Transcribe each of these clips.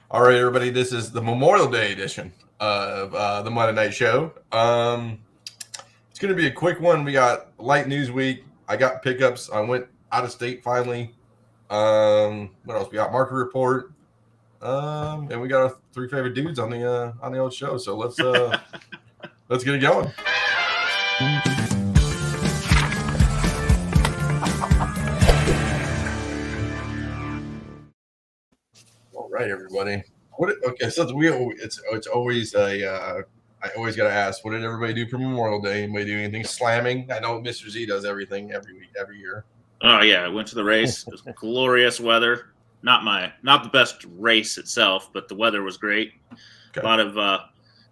All right, everybody. This is the Memorial Day edition of the Monday Night Show. It's going to be a quick one. We got light news week. I got pickups. I went out of state finally. What else? We got market report. And we got our three favorite dudes on the old show. So let's get it going. All right, everybody. Okay, so it's always I always got to ask, what did everybody do for Memorial Day? Anybody do anything slamming? I know Mr. Z does everything every year. Oh yeah, I went to the race. It was glorious weather. Not the best race itself, but the weather was great. Okay. A lot of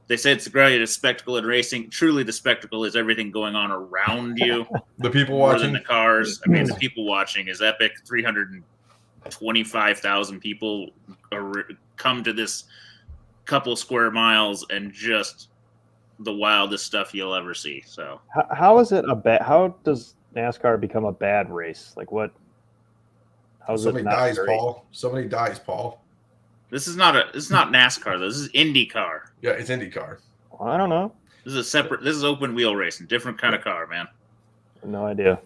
they say it's the greatest spectacle in racing. Truly, the spectacle is everything going on around you. The people watching, the cars. I mean, the people watching is epic. 325,000 people come to this couple square miles, and just the wildest stuff you'll ever see. So, how is it how does NASCAR become a bad race? Like what? Somebody dies, Paul. Somebody dies, Paul. This is not NASCAR though. This is IndyCar. Yeah, it's IndyCar. Well, I don't know. This is open wheel racing. Different kind of car, man. No idea.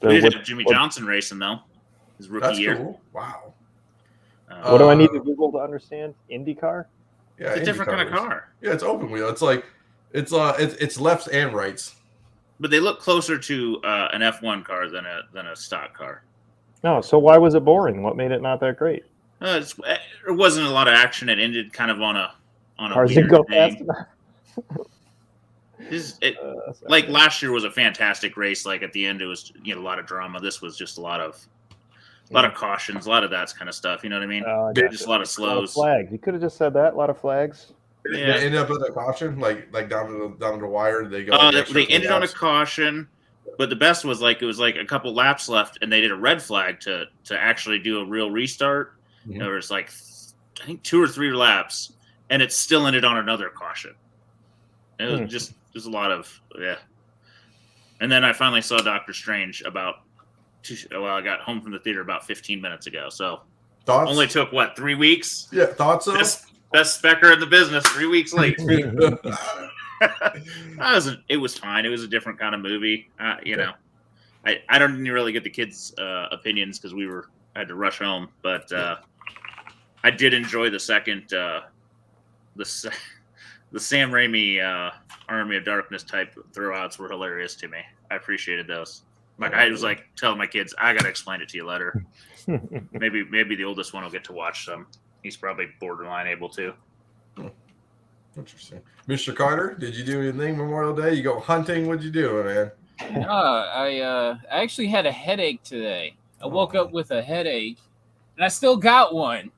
We did have Jimmy Johnson racing though. His rookie year. Cool. Wow. What do I need to Google to understand IndyCar? Yeah, it's a different kind of car. Yeah, it's open wheel. It's like it's lefts and rights. But they look closer to an F1 car than a stock car. No, so why was it boring? What made it not that great? There wasn't a lot of action. It ended kind of on a cars didn't go fast enough. Like last year was a fantastic race. Like at the end, it was a lot of drama. This was just a lot of cautions, a lot of that kind of stuff. You know what I mean? Just a lot of slows. A lot of flags. You could have just said that. A lot of flags. Yeah. They ended up with a caution, like down to the wire. They go. They ended on a caution, but the best was it was like a couple laps left, and they did a red flag to actually do a real restart. Mm-hmm. There was I think 2 or 3 laps, and it still ended on another caution. It was just a lot of And then I finally saw Doctor Strange I got home from the theater about 15 minutes ago. So thoughts? Only took 3 weeks? Yeah, thoughts so? Best specker in the business, 3 weeks late. It was fine. It was a different kind of movie. I don't really get the kids' opinions because I had to rush home, but I did enjoy the second the Sam Raimi Army of Darkness type throwouts were hilarious to me. I appreciated those. I was telling my kids, I gotta explain it to you later. maybe the oldest one will get to watch some. He's probably borderline able to. Interesting. Mr. Carter, did you do anything Memorial Day? You go hunting? What'd you do, man? No, I actually had a headache today. I woke up with a headache, and I still got one.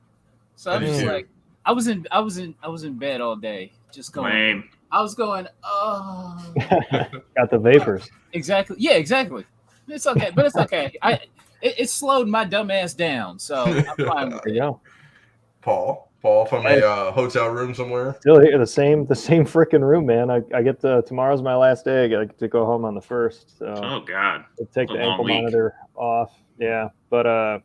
So I'm just I was in bed all day, just going. Lame. I was going, oh. Got the vapors. Exactly. Yeah, exactly. It's okay, but it's okay. It slowed my dumb ass down, so I'm fine with it. Yeah. Paul from a hotel room somewhere. Still here, the same freaking room, man. I get tomorrow's my last day. I get to go home on the 1st. So oh God. Take the ankle monitor off. Yeah, but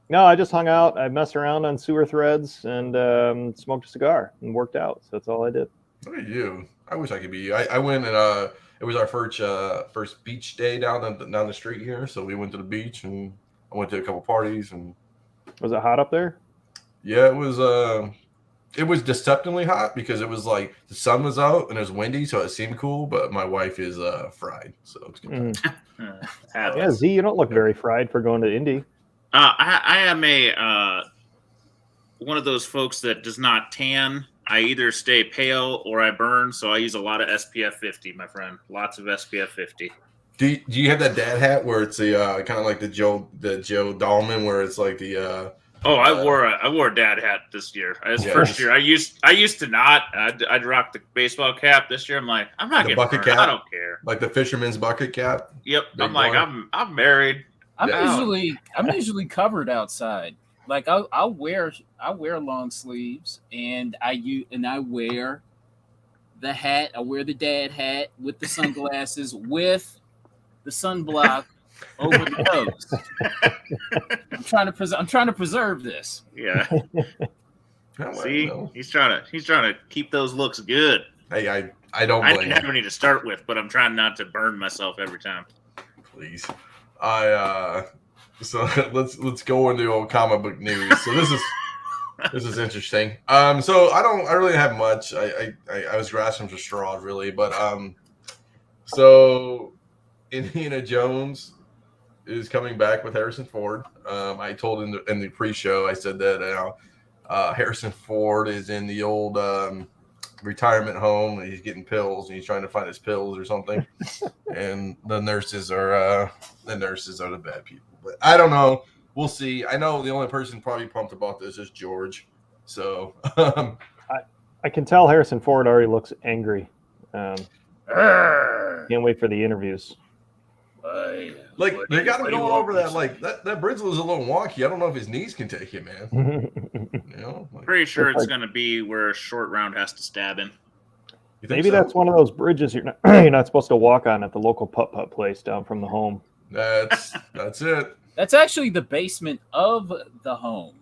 no, I just hung out. I messed around on sewer threads and smoked a cigar and worked out. So that's all I did. Look at you. I wish I could be you. I went and it was our first beach day down the street here. So we went to the beach and I went to a couple parties. And was it hot up there? Yeah, it was deceptively hot because it was the sun was out and it was windy, so it seemed cool. But my wife is fried, so it's good. Yeah, Z, you don't look very fried for going to Indy. I am one of those folks that does not tan. I either stay pale or I burn, so I use a lot of SPF 50, my friend. Lots of SPF 50. Do you have that dad hat where it's the kind of like the Joe Dahlman, where it's like the I wore a dad hat this year. First year. I used to not. I'd rock the baseball cap. This year, I'm like, I'm not getting bucket cap. I don't care. Like the fisherman's bucket cap. Yep. I'm like, I'm married. I'm usually covered outside. Like I'll wear long sleeves and I wear the hat. I wear the dad hat with the sunglasses with the sunblock over the nose. I'm trying to preserve this. Yeah. Yeah, well, See, he's trying to keep those looks good. Hey, I don't I blame didn't have him. any to start with, but I'm trying not to burn myself every time. Please. So let's go into old comic book news. So this is interesting. So I really have much. I was grasping for straws really, but so Indiana Jones is coming back with Harrison Ford. I told in the pre-show, I said that Harrison Ford is in the old retirement home and he's getting pills and he's trying to find his pills or something. And the nurses are the bad people. But I don't know. We'll see. I know the only person probably pumped about this is George. So I can tell Harrison Ford already looks angry. Can't wait for the interviews. like they got him going over that. Like that bridge was a little wonky. I don't know if his knees can take it, man. You know, like, Pretty sure it's going to be where a short round has to stab him. you think Maybe so? that's one of those bridges you're not supposed to walk on at the local putt-putt place down from the home. That's it. That's actually the basement of the home.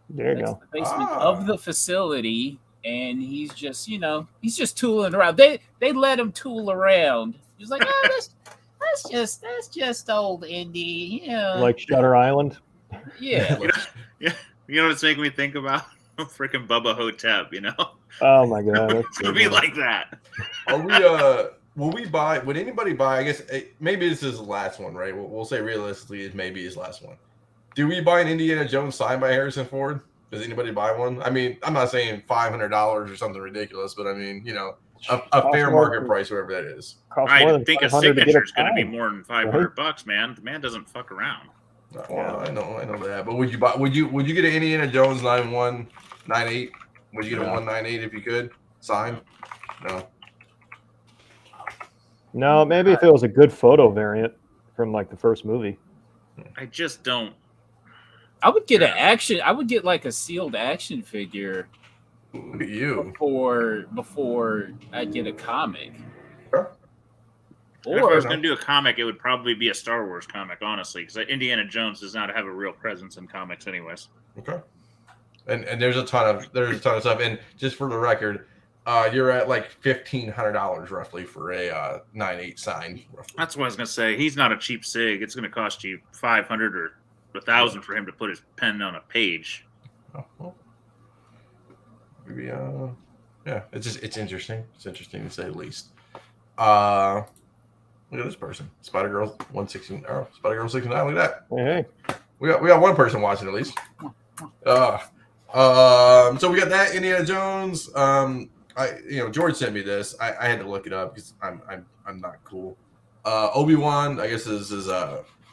There you That's go. the basement Ah. of the facility, and he's just tooling around. They let him tool around. He's like, oh, that's just old Indy, yeah. Like Shutter Island. Yeah. You know what it's making me think about? Freaking Bubba Hotep, you know? Oh my god. It's going to be like that. Are we? Will we buy? Would anybody buy? I guess maybe this is the last one, right? We'll say realistically, it maybe his last one. Do we buy an Indiana Jones signed by Harrison Ford? Does anybody buy one? I mean, I'm not saying $500 or something ridiculous, but I mean, you know, a fair market price, whoever that is. I think a signature is going to be more. more than $500, man. The man doesn't fuck around. Well, I know that. But would you buy? Would you get an Indiana Jones 9198? Would you get a 198 if you could signed? No. No, maybe if it was a good photo variant from like the first movie. I just don't. I would get I would get like a sealed action figure Look at you. before I get a comic. Sure. If I Or was going to do a comic, it would probably be a Star Wars comic, honestly, because Indiana Jones does not have a real presence in comics, anyways. Okay. And there's a ton of stuff. And just for the record, you're at like $1,500 roughly for a 9.8 sign. Roughly. That's what I was going to say. He's not a cheap sig. It's going to cost you $500 or $1,000 for him to put his pen on a page. Oh, well. Maybe yeah. It's interesting. It's interesting to say the least. Look at this person, Spider Girl 116. Oh, Spider Girl 69. Look at that. Hey. We got one person watching at least. So we got that Indiana Jones. George sent me this. I had to look it up because I'm not cool. Obi-Wan, I guess is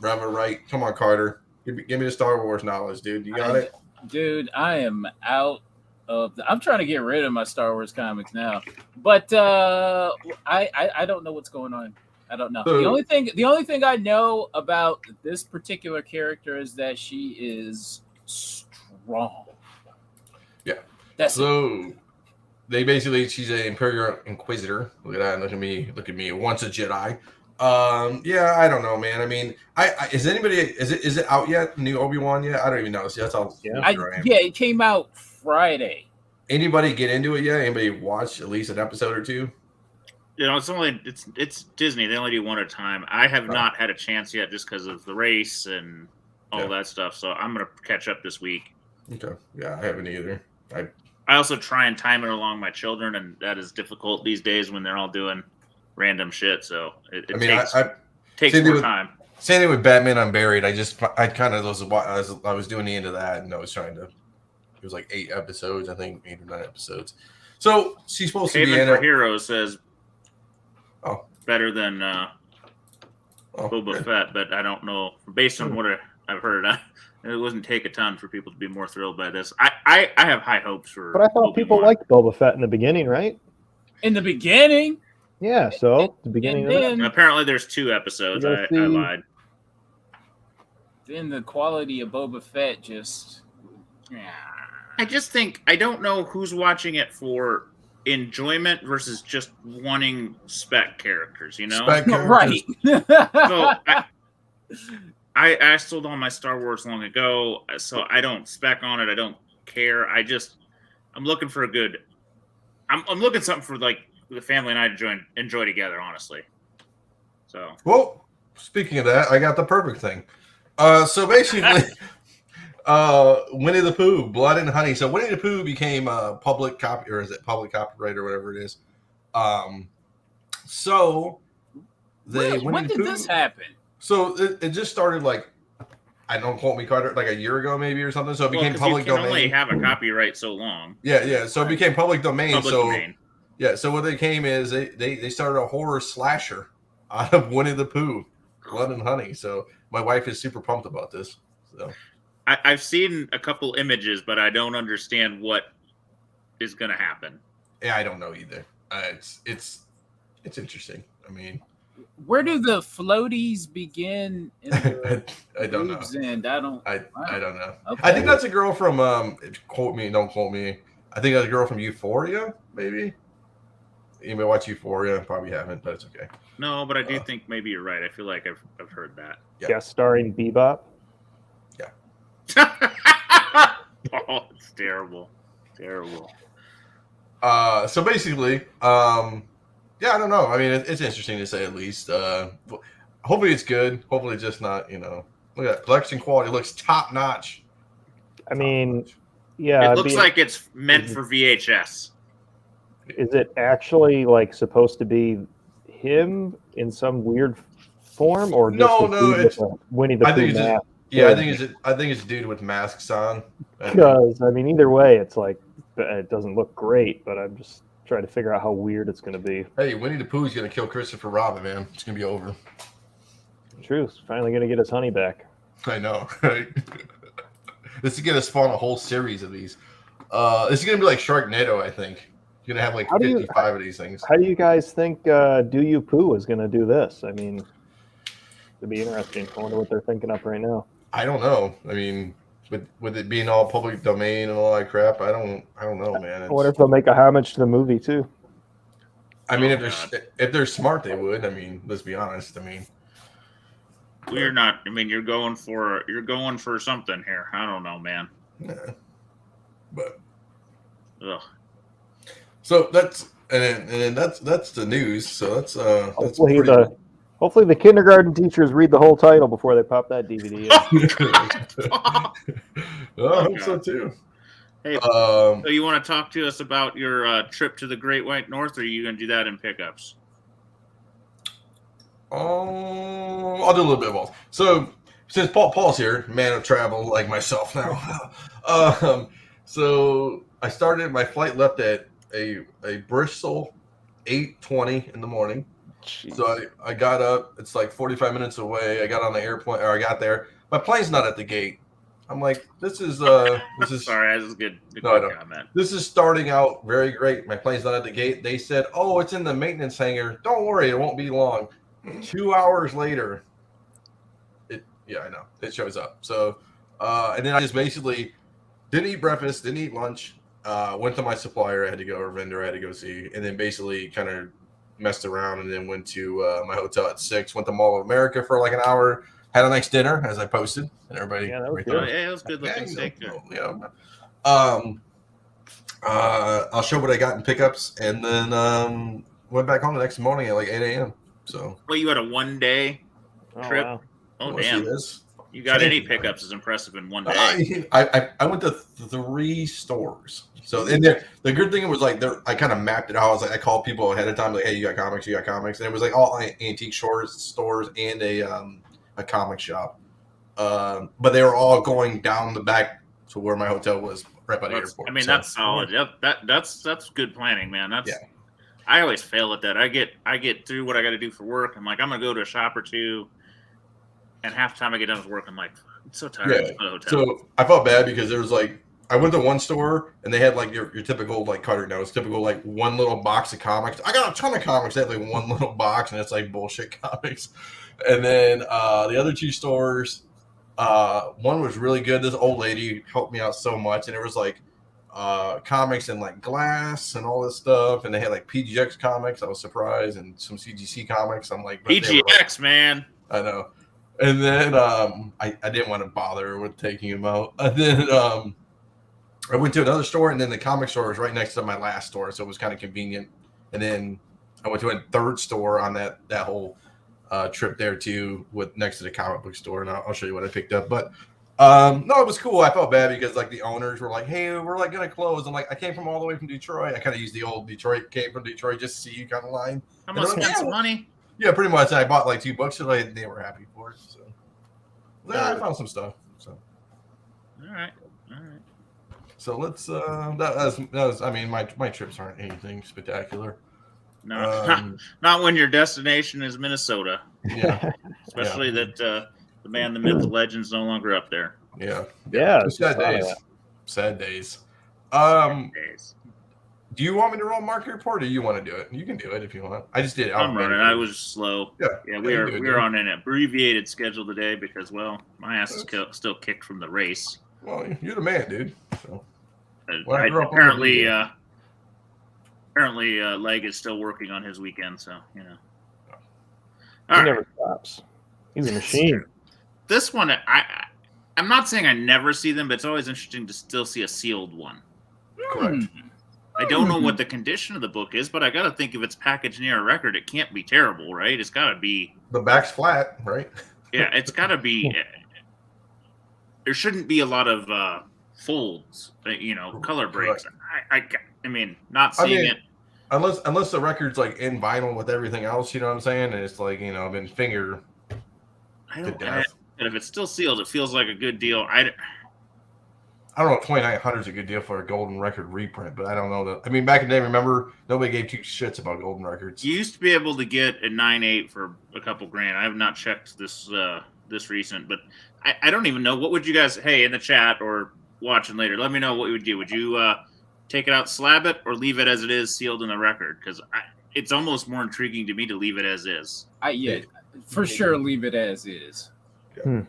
Reva, right? Come on, Carter. Give me the Star Wars knowledge, dude. You got it? dude, I am out of I'm trying to get rid of my Star Wars comics now. But I don't know what's going on. I don't know. The only thing I know about this particular character is that she is strong. Yeah. That's so they basically, she's an Imperial Inquisitor. Look at that. Look at me. Once a Jedi. Yeah, I don't know, man. I mean, is it out yet? New Obi-Wan yet? I don't even know. See, that's how it came out Friday. Anybody get into it yet? Anybody watch at least an episode or two? You know, it's Disney. They only do one at a time. I have not had a chance yet just because of the race and all that stuff. So I'm gonna catch up this week. Okay. Yeah, I haven't either. I also try and time it along my children, and that is difficult these days when they're all doing random shit. So it takes more time. Same thing with Batman Unburied. I kind of I was doing the end of that, and I was trying to. It was like 8 episodes, I think, 8 or 9 episodes. So she's supposed to be in for Heroes says better than Boba Fett, but I don't know. Based on what I've heard, it wouldn't take a ton for people to be more thrilled by this. I have high hopes for. But I thought people liked Boba Fett in the beginning, right? In the beginning. Yeah, so the beginning of it. Apparently, there's 2 episodes. I lied. Then the quality of Boba Fett just. I just think I don't know who's watching it for enjoyment versus just wanting spec characters. You know, right? So I sold all my Star Wars long ago, so I don't spec on it. I don't care. I'm looking for a good. I'm looking something for like the family and I to enjoy together. Honestly. So. Well, speaking of that, I got the perfect thing. So basically, Winnie the Pooh, Blood and Honey. So Winnie the Pooh became public copy, or is it public copyright or whatever it is? So they Really? When did this happen? So it just started like, I don't quote me, Carter, like a year ago maybe or something. So it became public you can domain. only have a copyright so long. Yeah. So it became public domain. Public domain. Yeah. So what they came is they started a horror slasher out of Winnie the Pooh, Blood and Honey. So my wife is super pumped about this. So I've seen a couple images, but I don't understand what is going to happen. Yeah, I don't know either. It's interesting. I mean, where do the floaties begin? In the I don't know. End? I don't know. Okay. I think that's a girl from don't quote me. I think that's a girl from Euphoria, maybe. You may watch Euphoria, probably haven't, but it's okay. No, but I do think maybe you're right. I feel like I've heard that. Yeah. Guest starring Bebop. Yeah. Oh, it's terrible. Terrible. So basically, yeah, I don't know. I mean, it's interesting to say at least. Hopefully it's good. Hopefully it's just not, look at that. Collection quality looks top notch. I mean, yeah. It looks like it's meant for VHS. Is it actually like supposed to be him in some weird form, or just it's Winnie the Pooh mask? I think it's a dude with masks on. Because I mean, either way, it's like it doesn't look great, but I'm just trying to figure out how weird it's going to be. Hey, Winnie the Pooh's going to kill Christopher Robin, man. It's going to be over. True. Finally going to get his honey back. I know, right? This is going to spawn a whole series of these. This is going to be like Sharknado, I think. You're going to have like 55 of these things. How do you guys think Do You Pooh is going to do this? I mean, it'd be interesting. I wonder what they're thinking up right now. I don't know. I mean, with it being all public domain and all that crap, I don't know, man. I wonder if they'll make a homage to the movie too. I mean, if they're smart, they would. I mean, let's be honest. I mean, we're not. I mean, you're going for something here. I don't know, man. Yeah. But ugh. So that's that's the news. So that's hopefully the kindergarten teachers read the whole title before they pop that DVD in. I hope so too. Hey, so you want to talk to us about your trip to the Great White North, or are you going to do that in pickups? I'll do a little bit of both. So since Paul's here, man of travel like myself now, so I started. My flight left at a Bristol 8:20 in the morning. Jeez. So I got up. It's like 45 minutes away. I got on the airplane, or I got there. My plane's not at the gate. I'm like, this is sorry, this is good. Comment. This is starting out very great. My plane's not at the gate. They said, oh, it's in the maintenance hangar. Don't worry, it won't be long. 2 hours later, I know it shows up. So, and then I just basically didn't eat breakfast, didn't eat lunch. Went to my supplier. I had to go, or vendor I had to go see, and then basically kind of messed around, and then went to my hotel at 6. Went to Mall of America for like an hour. Had a nice dinner, as I posted, and everybody. Yeah, that was good. It was good looking steak. I'll show what I got in pickups, and then went back home the next morning at like 8 a.m. So. Well, you had a 1 day trip. Wow. Oh damn! You got any pickups is impressive in 1 day. I went to 3 stores. So and the good thing was like I kind of mapped it out. I was like, I called people ahead of time, like, hey, you got comics, and it was like all antique stores and a comic shop. But they were all going down the back to where my hotel was, right by the airport. I mean, that's solid. Yep, that's good planning, man. I always fail at that. I get through what I got to do for work. I'm like, I'm gonna go to a shop or two, and half the time I get done with work, I'm like, I'm so tired. Yeah. Of the hotel. So I felt bad because there was like, I went to one store and they had like your typical like Cutter knows, typical like one little box of comics. I got a ton of comics. They had like one little box and it's like bullshit comics. And then the other 2 stores, one was really good. This old lady helped me out so much, and it was like comics and like glass and all this stuff. And they had like PGX comics. I was surprised, and some CGC comics. I'm like, PGX, man. I know. And then I didn't want to bother with taking them out. And then I went to another store, and then the comic store was right next to my last store, so it was kind of convenient. And then I went to a third store on that whole trip there too, with next to the comic book store, and I'll show you what I picked up. But no, it was cool. I felt bad because like the owners were like, "Hey, we're like gonna close." I'm like, "I came from all the way from Detroit." I kind of used the old Detroit came from Detroit just to see you kind of line. I'm gonna spend some money. Yeah, pretty much. I bought like 2 books today, and they were happy for it. So yeah, I found some stuff. So All right. so let's that was I mean my trips aren't anything spectacular. No, not when your destination is Minnesota. Yeah, Especially that the man, the myth, the legend's no longer up there. yeah. Yeah, Sad days. Sad days. Days. Do you want me to roll market report, or you want to do it? You can do it if you want. I just did it. I'm running. I was slow. Yeah, we are on an abbreviated schedule today because, well, my ass is still kicked from the race. Well, you're the man, dude. So. Apparently, Leg is still working on his weekend, so you know. He never stops. He's a machine. This one, I'm not saying I never see them, but it's always interesting to still see a sealed one. Correct. I don't know what the condition of the book is, but I got to think if it's packaged near a record, it can't be terrible, right? It's got to be. The back's flat, right? Yeah, it's got to be. There shouldn't be a lot of folds, color breaks. I mean, not seeing it. Unless the record's like in vinyl with everything else, you know what I'm saying? And it's like, been finger. And if it's still sealed, it feels like a good deal. I don't know if 2900 is a good deal for a golden record reprint, but I don't know that. I mean, back in the day, remember, nobody gave 2 shits about golden records. You used to be able to get a 9.8 for a couple grand. I have not checked this recent, but I don't even know. What would you guys, hey, in the chat or watching later, let me know what you would do. Would you take it out, slab it, or leave it as it is sealed in the record? Because it's almost more intriguing to me to leave it as is. For sure, leave it as is. Yeah.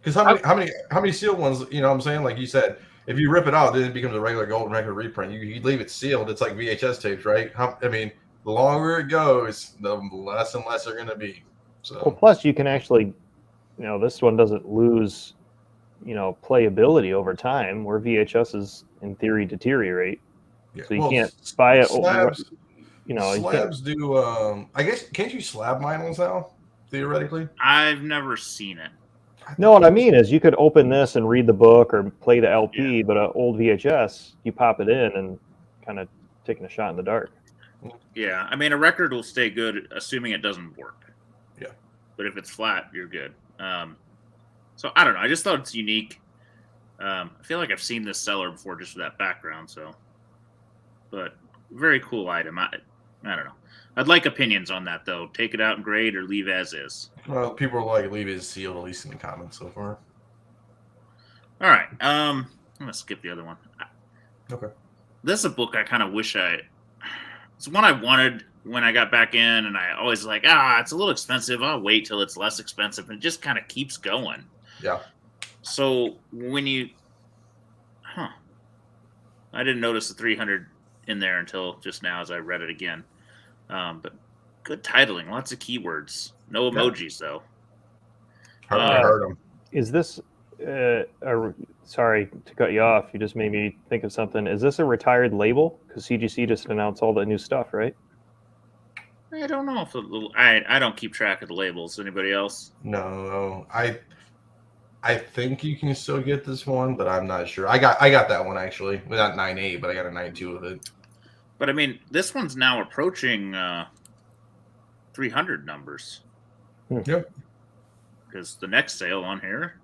Because how many sealed ones? You know what I'm saying? Like you said, if you rip it out, then it becomes a regular golden record reprint. You leave it sealed. It's like VHS tapes, right? I mean, the longer it goes, the less and less they're going to be. So. Well, plus you can actually, this one doesn't lose, playability over time, where VHSs in theory deteriorate. Yeah. So you can't buy it. Slabs, slabs do. I guess can't you slab vinyls now? Theoretically, I've never seen it. No, what I mean is you could open this and read the book or play the LP, but an old VHS, you pop it in and kind of taking a shot in the dark. Yeah, I mean, a record will stay good, assuming it doesn't work. Yeah. But if it's flat, you're good. So I don't know. I just thought it's unique. I feel like I've seen this seller before just for that background. So, but very cool item. I don't know. I'd like opinions on that, though. Take it out and grade or leave as is. Well, people are like, leave it as sealed, at least in the comments so far. All right. I'm going to skip the other one. Okay. This is a book I kind of wish it's one I wanted when I got back in, and I always like, it's a little expensive. I'll wait till it's less expensive. And it just kind of keeps going. Yeah. So when I didn't notice the 300 in there until just now as I read it again. But good titling, lots of keywords, no emojis though. I heard them. Is this? Sorry to cut you off. You just made me think of something. Is this a retired label? Because CGC just announced all the new stuff, right? I don't know if I don't keep track of the labels. Anybody else? No, I think you can still get this one, but I'm not sure. I got that one actually, not 9.8, but I got a 9.2 of it. But I mean, this one's now approaching 300 numbers. Yep. Because the next sale on here,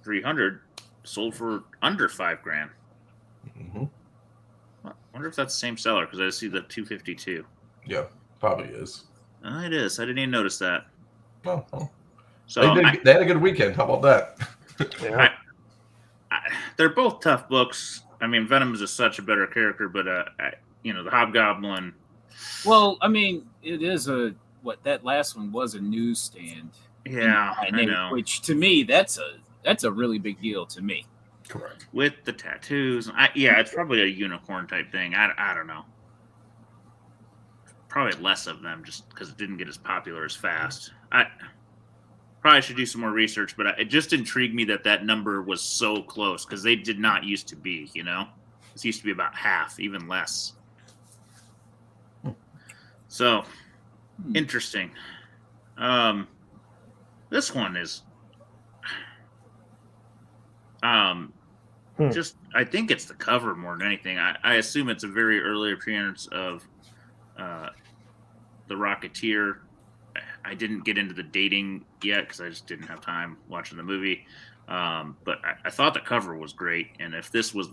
300 sold for under $5,000. Mm-hmm. I wonder if that's the same seller because I see the 252. Yeah, probably is. It is. I didn't even notice that. Oh. So they had a good weekend. How about that? Yeah. They're both tough books. I mean, Venom is such a better character, but the Hobgoblin. Well, I mean, it is that last one was a newsstand. Yeah, I know. Which to me, that's a really big deal to me. Correct. With the tattoos, it's probably a unicorn type thing. I don't know. Probably less of them just because it didn't get as popular as fast. I probably should do some more research, but it just intrigued me that number was so close because they did not used to be, This used to be about half, even less. So, interesting. This one is just, I think it's the cover more than anything. I assume it's a very early appearance of the Rocketeer. I didn't get into the dating yet because I just didn't have time watching the movie. But I thought the cover was great. And if this was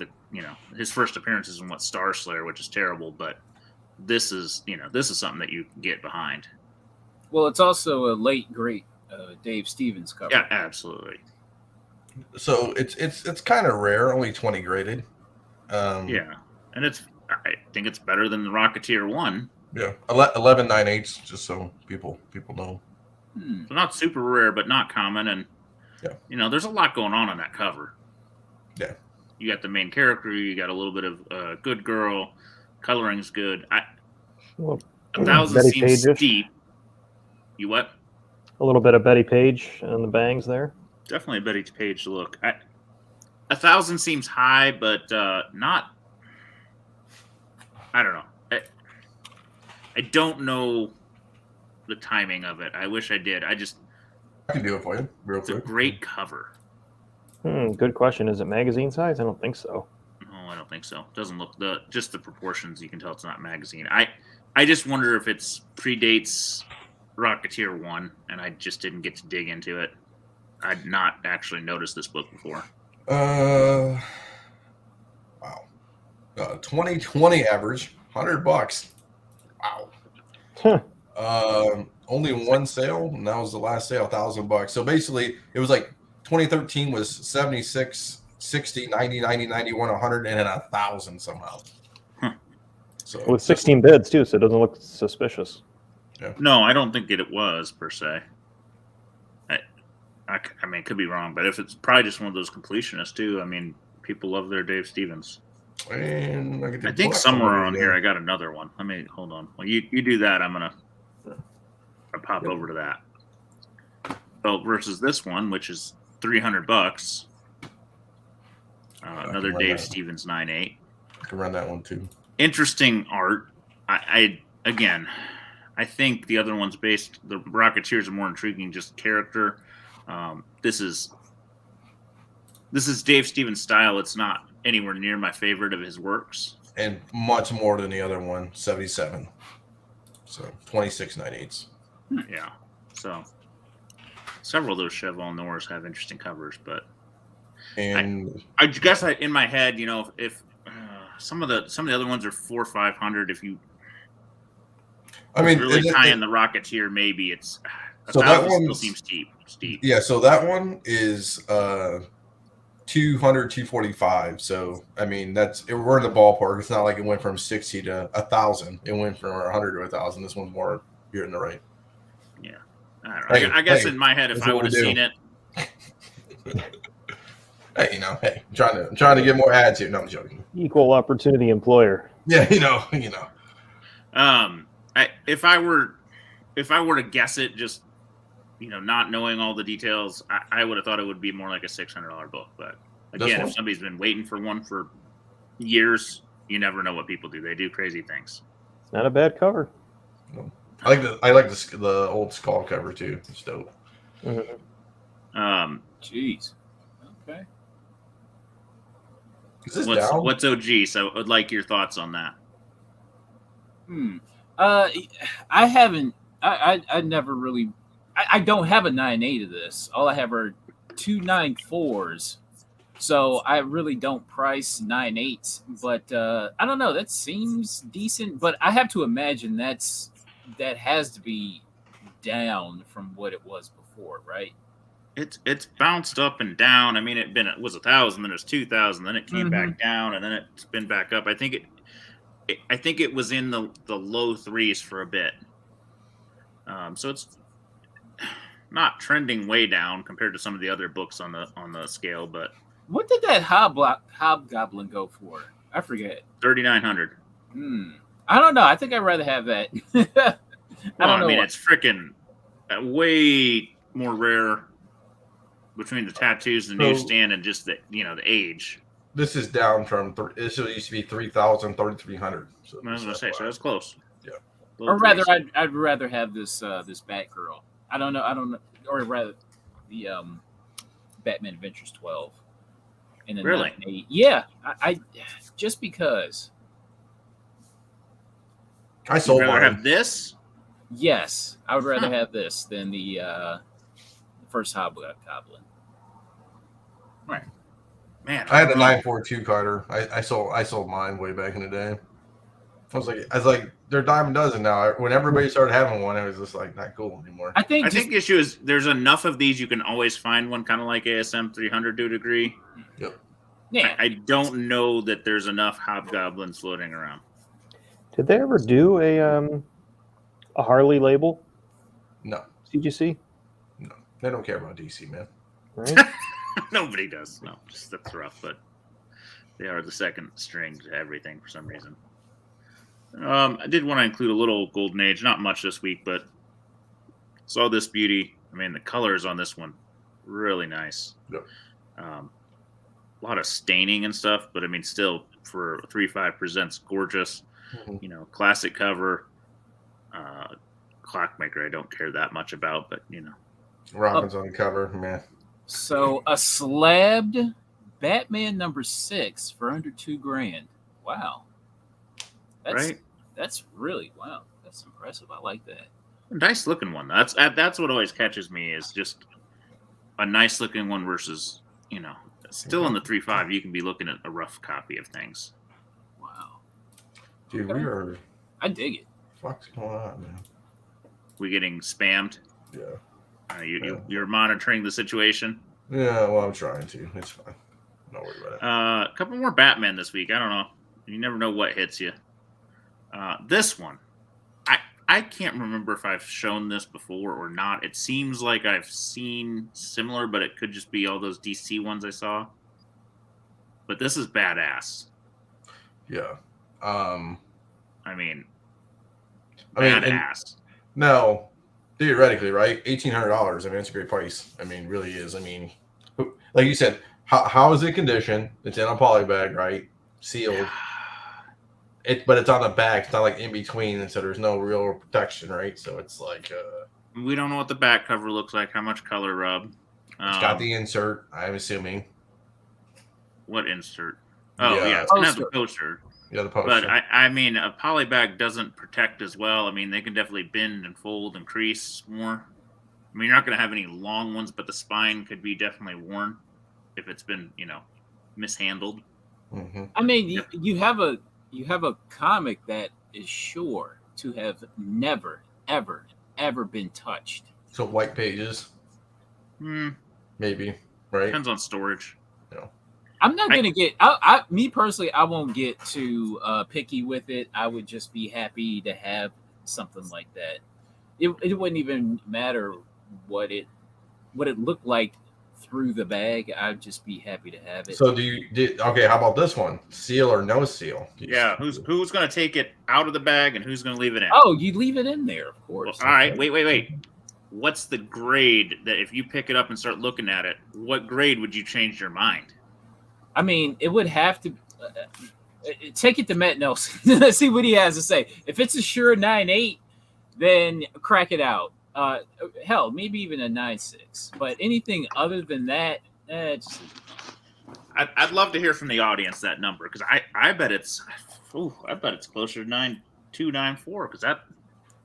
his first appearance is in Star Slayer, which is terrible, but this is something that you can get behind. Well, it's also a late great Dave Stevens cover. Yeah, absolutely. So it's kind of rare, only 20 graded. Yeah, and I think it's better than the Rocketeer 1. Yeah, 11 9/8, just so people know. So not super rare, but not common, and there's a lot going on that cover. Yeah, you got the main character, you got a little bit of good girl, coloring's good. 1,000 seems steep. You what? A little bit of Betty Page and the bangs there. Definitely a Betty Page look. 1,000 seems high, but not. I don't know. I don't know the timing of it. I wish I did. I can do it for you real quick. It's a great cover. Good question. Is it magazine size? I don't think so. No, I don't think so. It doesn't look just the proportions. You can tell it's not magazine. I just wonder if it predates Rocketeer 1, and I just didn't get to dig into it. I'd not actually noticed this book before. Wow. 2020 average, $100. Wow. Only one sale, and that was the last sale, $1,000. So basically, it was like 2013 was 76, 60, 90, 90, 91, 100, and then 1,000 somehow. So with 16 bids too, so it doesn't look suspicious. Yeah. No, I don't think it was per se. I mean, it could be wrong, but if it's probably just one of those completionists too. I mean, people love their Dave Stevens. And I think somewhere on here I got another one. Let me hold on. Well, you do that. I'm gonna pop over to that. So versus this one, which is $300. Another Dave Stevens 9/8. I can run that one too. Interesting art. I think the other one's based. The Rocketeers are more intriguing, just character. This is Dave Stevens' style. It's not anywhere near my favorite of his works, and much more than the other one, 77. So 26 9/8. Yeah. So several of those Chevron Noirs have interesting covers, but I guess in my head, if some of the other ones are 400 or 500, if you really tie in the Rocketeer, maybe it's. So that one still seems steep. Yeah, so that one is 200, 245. So I mean, we're in the ballpark. It's not like it went from 60 to 1,000. It went from 100 to 1,000. This one's more. You're in the right. Yeah, I don't know. I guess in my head, if I would have seen it. Hey, I'm trying to get more ads here. No, I'm joking. Equal opportunity employer. Yeah, If I were to guess it, just not knowing all the details, I would have thought it would be more like a $600 book. But again, if somebody's been waiting for one for years, you never know what people do. They do crazy things. It's not a bad cover. No. I like the old Skull cover too. It's dope. Mm-hmm. Jeez. Okay. Is this down? What's OG? So I'd like your thoughts on that. I haven't. I never really. I don't have a 9/8 of this. All I have are 2 9/4s. So I really don't price 9/8s. But I don't know. That seems decent. But I have to imagine that has to be down from what it was before, right? It's bounced up and down. I mean, it was 1,000, then it was 2,000, then it came back down, and then it's been back up. I think it was in the low threes for a bit. So it's not trending way down compared to some of the other books on the scale. But what did that Hobgoblin go for? I forget. 3,900. I don't know. I think I'd rather have that. I mean, it's freaking way more rare between the tattoos, the newsstand, and just the the age. This is down from this used to be 3,000, 3,300. So I was gonna say, so that's close. Yeah. Or rather, I'd rather have this Batgirl. I don't know, or rather the Batman Adventures 12. In the really? 9/8. Yeah, I just because. I sold You'd rather mine. have this? Yes, I would rather have this than the first Hobgoblin. Right. Man, I had a 942 Carter. I sold mine way back in the day. I was like, they're a dime a dozen now. When everybody started having one, it was just like not cool anymore. I think the issue is there's enough of these you can always find one, kind of like ASM 300 to a degree. Yep. Yeah. I don't know that there's enough Hobgoblins floating around. Did they ever do a Harley label? No. CGC? No. They don't care about DC, man. Right? Nobody does. No, just that's rough, but they are the second string to everything for some reason. I did want to include a little Golden Age, not much this week, but saw this beauty. I mean, the colors on this one, really nice. Yep. A lot of staining and stuff, but I mean, still for 3.5 presents gorgeous. Mm-hmm. Classic cover. Clockmaker, I don't care that much about, but Robin's on the cover, man. So a slabbed Batman #6 for under $2,000. Wow. That's really wow. That's impressive. I like that. Nice looking one. That's what always catches me is just a nice looking one versus still in the 3.5. You can be looking at a rough copy of things. Wow, Dude, okay. I dig it. What's going on, man? We getting spammed? Yeah. You're monitoring the situation. Yeah, well, I'm trying to. It's fine. Don't worry about it. A couple more Batman this week. I don't know. You never know what hits you. This one, I can't remember if I've shown this before or not. It seems like I've seen similar, but it could just be all those DC ones I saw. But this is badass. Yeah. I mean, badass. No, theoretically, right? $1,800. I mean, it's a great price. I mean, really is. I mean, like you said, how is it conditioned? It's in a poly bag, right? Sealed. But it's on the back. It's not like in between, and so there's no real protection, right? So it's like we don't know what the back cover looks like. How much color rub? It's got the insert. I'm assuming. What insert? Oh yeah, it's gonna have the poster. Yeah, the poster. But I mean, a poly bag doesn't protect as well. I mean, they can definitely bend and fold and crease more. I mean, you're not gonna have any long ones, but the spine could be definitely worn if it's been mishandled. Mm-hmm. I mean, you have a comic that is sure to have never, ever, ever been touched. So white pages, maybe, right? Depends on storage. I'm not gonna get. Me personally, I won't get too picky with it. I would just be happy to have something like that. It wouldn't even matter what it looked like through the bag. I'd just be happy to have it. So okay, how about this one? Seal or no seal? Yeah, who's going to take it out of the bag and who's going to leave it in? Oh, you leave it in there, of course. Well, all right, wait. What's the grade that if you pick it up and start looking at it, what grade would you change your mind? I mean, it would have to take it to Matt Nelson. Let's see what he has to say. If it's a sure 9.8, then crack it out. Hell, maybe even a 9.6. But anything other than that, I'd love to hear from the audience that number because I bet it's closer to 9.2, 9.4 because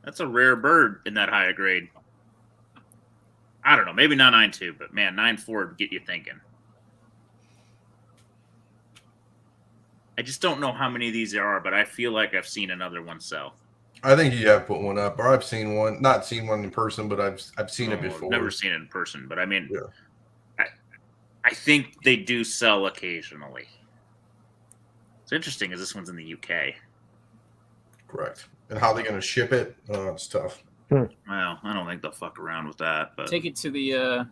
that's a rare bird in that higher grade. I don't know, maybe not 9.2, but man, 9.4 would get you thinking. I just don't know how many of these there are, but I feel like I've seen another one sell. I think you have put one up, or I've seen one. Not seen one in person, but I've seen it before. Never seen it in person, but I mean, I think they do sell occasionally. It's interesting, as this one's in the UK. Correct. And how are they going to ship it? It's tough. Well, I don't think they'll fuck around with that. But take it to the.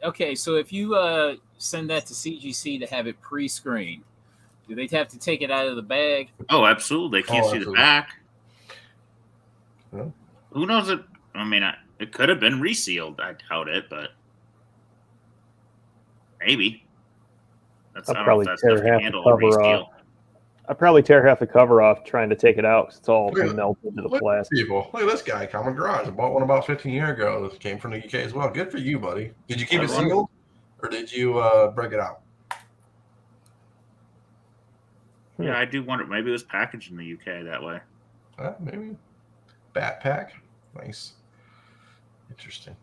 Okay, so if you send that to CGC to have it pre-screened, do they have to take it out of the bag? Oh, absolutely. They can't see the back. Yeah. Who knows it? I mean, It could have been resealed. I doubt it, but maybe. I don't know if that stuff can handle a reseal. I'd probably tear half the cover off trying to take it out because it's all melted into the plastic. People, look at this guy, Common Garage. I bought one about 15 years ago. This came from the UK as well. Good for you, buddy. Did you keep it sealed, or did you break it out? Yeah, I do wonder. Maybe it was packaged in the UK that way. Maybe. Bat pack. Nice. Interesting.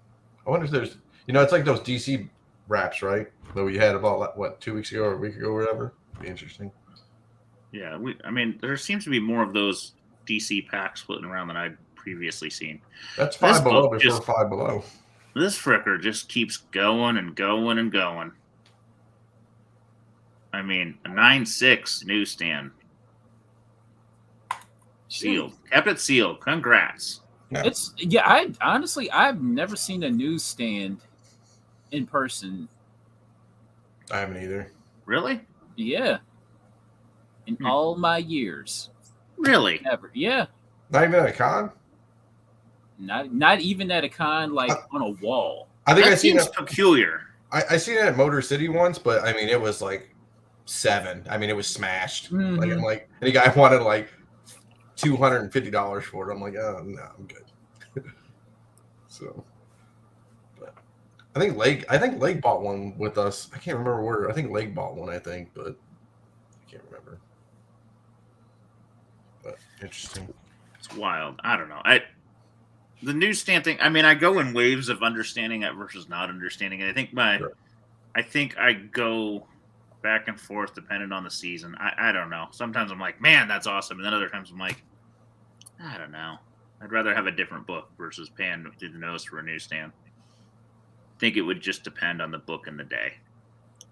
I wonder if there's, it's like those DC wraps, right? That we had about, 2 weeks ago or a week ago or whatever. Be interesting. Yeah, there seems to be more of those DC packs floating around than I'd previously seen. That's Five Below before Five Below. This fricker just keeps going and going and going. I mean, a 9.6 newsstand. Sealed. Kept it sealed. Congrats. Yeah. I've never seen a newsstand in person. I haven't either. Really? Yeah. In all my years. Really? Never. Yeah. Not even at a con? Not even at a con, like on a wall. I think that seems peculiar. I seen it at Motor City once, but I mean it was like 7. I mean it was smashed. Mm-hmm. And the guy wanted like $250 for it. I'm like, oh no, I'm good. So but I think Lake bought one with us. I can't remember where. I think Lake bought one, but I can't remember. But interesting. It's wild. I don't know. The newsstand thing. I mean, I go in waves of understanding it versus not understanding it. I think I go back and forth depending on the season. I don't know. Sometimes I'm like, man, that's awesome, and then other times I'm like, I don't know. I'd rather have a different book versus paying through the nose for a newsstand. I think it would just depend on the book and the day.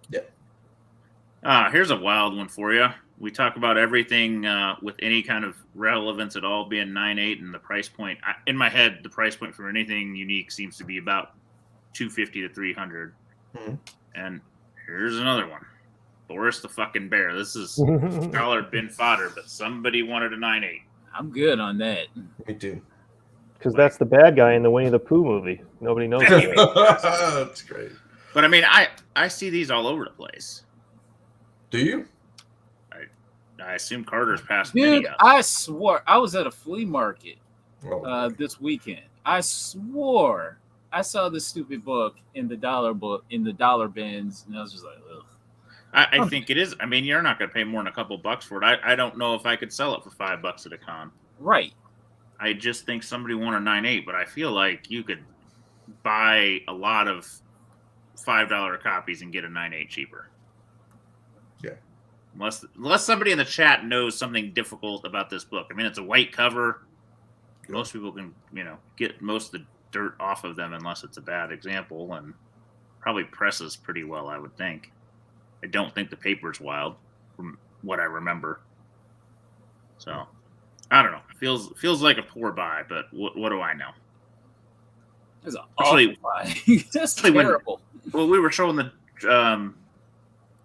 Yeah. Here's a wild one for you. We talk about everything with any kind of relevance at all being 9.8, and the price point. In my head, the price point for anything unique seems to be about $250 to $300. Mm-hmm. And here's another one. Boris the fucking Bear. This is dollar bin fodder, but somebody wanted a 9.8. I'm good on that. Me too. Because that's the bad guy in the Winnie the Pooh movie. Nobody knows that. That's great. But I mean, I see these all over the place. Do you? I assume Carter's passed Dude, many up. I swore I was at a flea market this weekend. I swore I saw this stupid book in the dollar bins, and I was just like, ugh. I think it is. I mean, you're not going to pay more than a couple bucks for it. I don't know if I could sell it for $5 at a con. Right. I just think somebody wanted a 9.8, but I feel like you could buy a lot of $5 copies and get a 9.8 cheaper. Yeah. Unless somebody in the chat knows something difficult about this book. I mean, it's a white cover. Most people can, get most of the dirt off of them unless it's a bad example, and probably presses pretty well, I would think. I don't think the paper's wild from what I remember. So, I don't know. Feels like a poor buy, but what do I know? It's an awful buy. That's terrible. We were showing the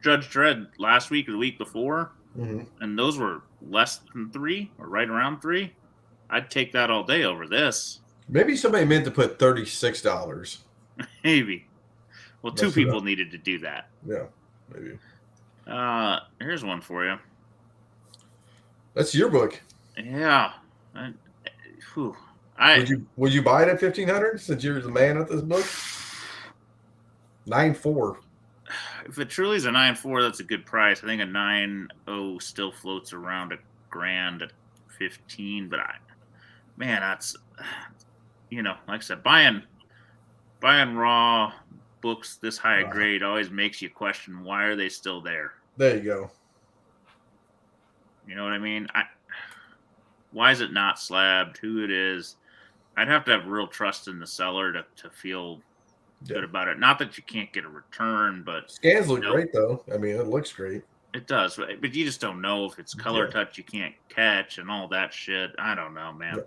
Judge Dredd last week or the week before, and those were less than 3 or right around 3. I'd take that all day over this. Maybe somebody meant to put $36. Maybe. Well, 2 people needed to do that. Yeah, maybe. Here's one for you. That's your book. Yeah. Would you buy it at $1,500 since you're the man of this book? 9.4. If it truly is a 9.4, that's a good price. I think a 9.0 still floats around $1,000 at 15. But that's like I said, buying raw books this high a grade always makes you question why are they still there. There you go. You know what I mean? Why is it not slabbed? Who it is? I'd have to have real trust in the seller to feel good about it. Not that you can't get a return, but scans look great though. I mean, it looks great. It does, but you just don't know if it's color touch you can't catch and all that shit. I don't know, man. Yeah.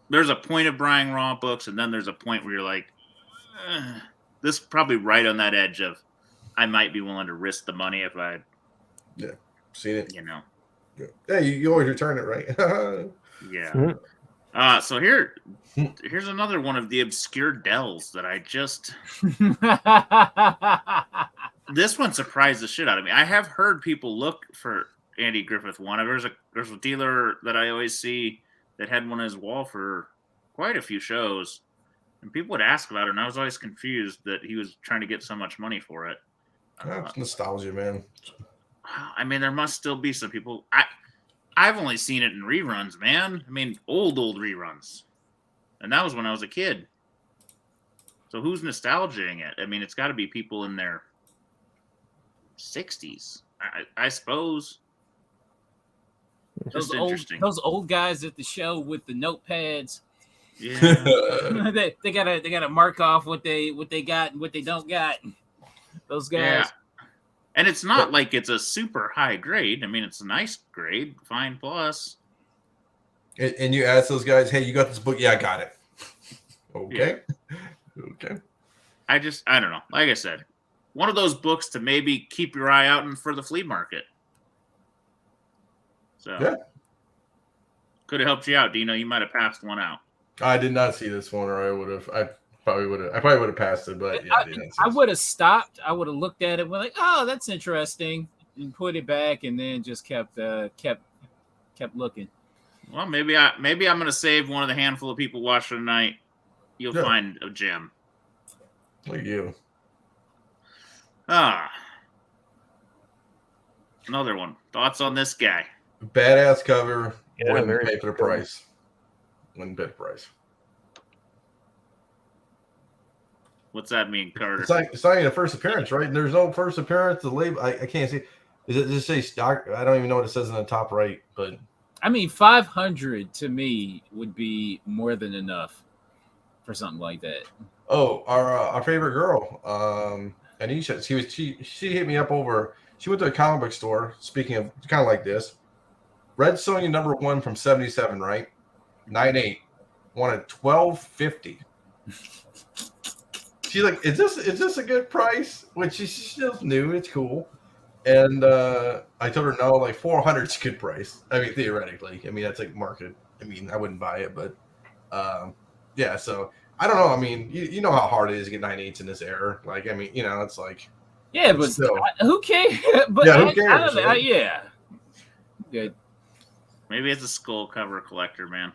There's a point of buying raw books, and then there's a point where you're like, this is probably right on that edge of I might be willing to risk the money if I seen it. Yeah, you always return it, right? Yeah. Mm-hmm. So here's another one of the obscure Dells that I just. This one surprised the shit out of me. I have heard people look for Andy Griffith one. There's a dealer that I always see that had one on his wall for quite a few shows, and people would ask about it, and I was always confused that he was trying to get so much money for it. That's nostalgia, man. I mean, there must still be some people. I've only seen it in reruns, man. I mean, old reruns, and that was when I was a kid. So who's nostalgizing it? I mean, it's got to be people in their 60s, I suppose. Those old guys at the show with the notepads. Yeah, they gotta mark off what they got and what they don't got. Those guys. Yeah. And it's not like it's a super high grade. I mean, it's a nice grade, fine plus. And you ask those guys, "Hey, you got this book?" Yeah, I got it. Okay. Yeah. Okay. I don't know. Like I said, one of those books to maybe keep your eye out for the flea market. So, yeah. Could have helped you out, Dino. You might have passed one out. I did not see this one, or I probably would have passed it, but yeah, I would have stopped. I would have looked at it and been like, "Oh, that's interesting," and put it back, and then just kept looking. Well, maybe I'm going to save one of the handful of people watching tonight. You'll find a gem. Look at you. Another one. Thoughts on this guy? Badass cover. Yeah, wouldn't pay for the price. Wouldn't pay the price. What's that mean, Carter? It's not even a first appearance, right? And there's no first appearance. The label, I can't see. Does it just say stock? I don't even know what it says in the top right. But I mean, 500 to me would be more than enough for something like that. Oh, our favorite girl, Anisha. She hit me up over. She went to a comic book store. Speaking of kind of like this, Red Sonja #1 from '77, right? 9.8, wanted $12.50. She's like, is this a good price? Which she's still new, it's cool. And I told her no, like 400 is a good price. I mean, theoretically. I mean, that's like market. I mean, I wouldn't buy it, but yeah, so I don't know. I mean, you know how hard it is to get 9.8s in this era. Like, I mean, you know, it's like yeah, but still, who cares? But yeah, who cares? Yeah. Good. Maybe it's a skull cover collector, man.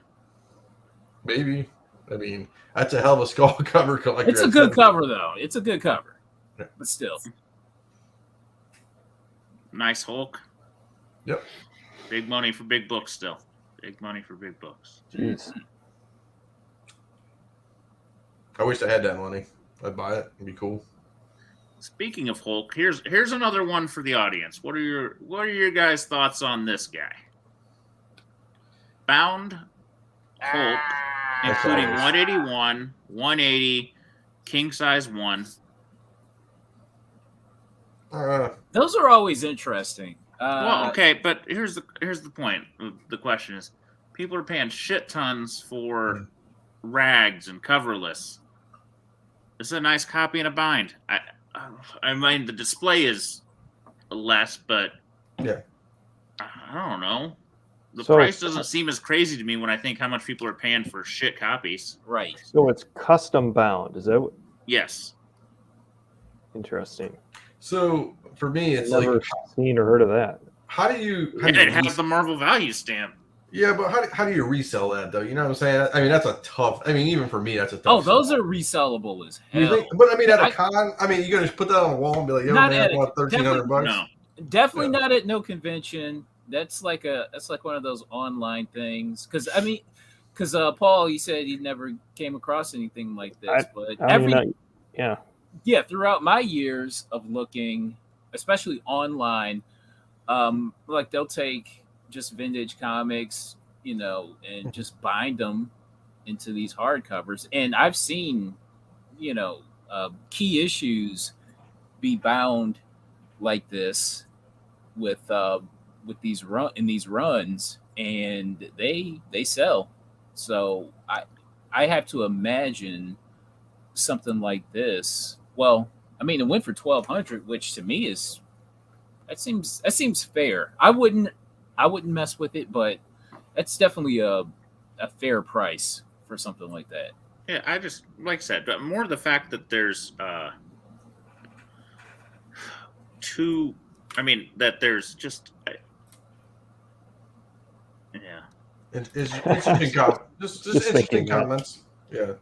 Maybe. I mean, that's a hell of a skull cover collector. It's a good cover, though. It's a good cover. Yeah. But still. Nice Hulk. Yep. Big money for big books still. Big money for big books. Jeez. I wish I had that money. I'd buy it. It'd be cool. Speaking of Hulk, here's another one for the audience. What are your guys' thoughts on this guy? Bound Hulk, including 181, 180, king size 1. Those are always interesting. Well, okay, but here's the point. The question is, people are paying shit tons for rags and coverless. This is a nice copy in a bind. I mean, the display is less, but yeah, I don't know. The price doesn't seem as crazy to me when I think how much people are paying for shit copies. Right. So it's custom bound. Is that what? Yes. Interesting. So for me, it's never seen or heard of that. How do you? It has the Marvel value stamp. Yeah, but how do you resell that though? You know what I'm saying? I mean, that's a tough. I mean, even for me, that's a tough. Oh, those are resellable as hell. You think, but I mean, at a con, I mean, you gonna just put that on the wall and be like, "Yo, man, I want $1,300." No, definitely not at no convention. That's like one of those online things. Because Paul, he said he never came across anything like this. Throughout my years of looking, especially online, like they'll take just vintage comics, you know, and just bind them into these hardcovers. And I've seen, you know, key issues be bound like this with these runs, and they sell. So I have to imagine something like this. Well, I mean, it went for $1,200, which to me that seems fair. I wouldn't mess with it, but that's definitely a a fair price for something like that. Yeah, I just like I said, but more the fact that there's two. I mean, that there's just yeah. It's interesting comments. Just interesting comments. Yeah.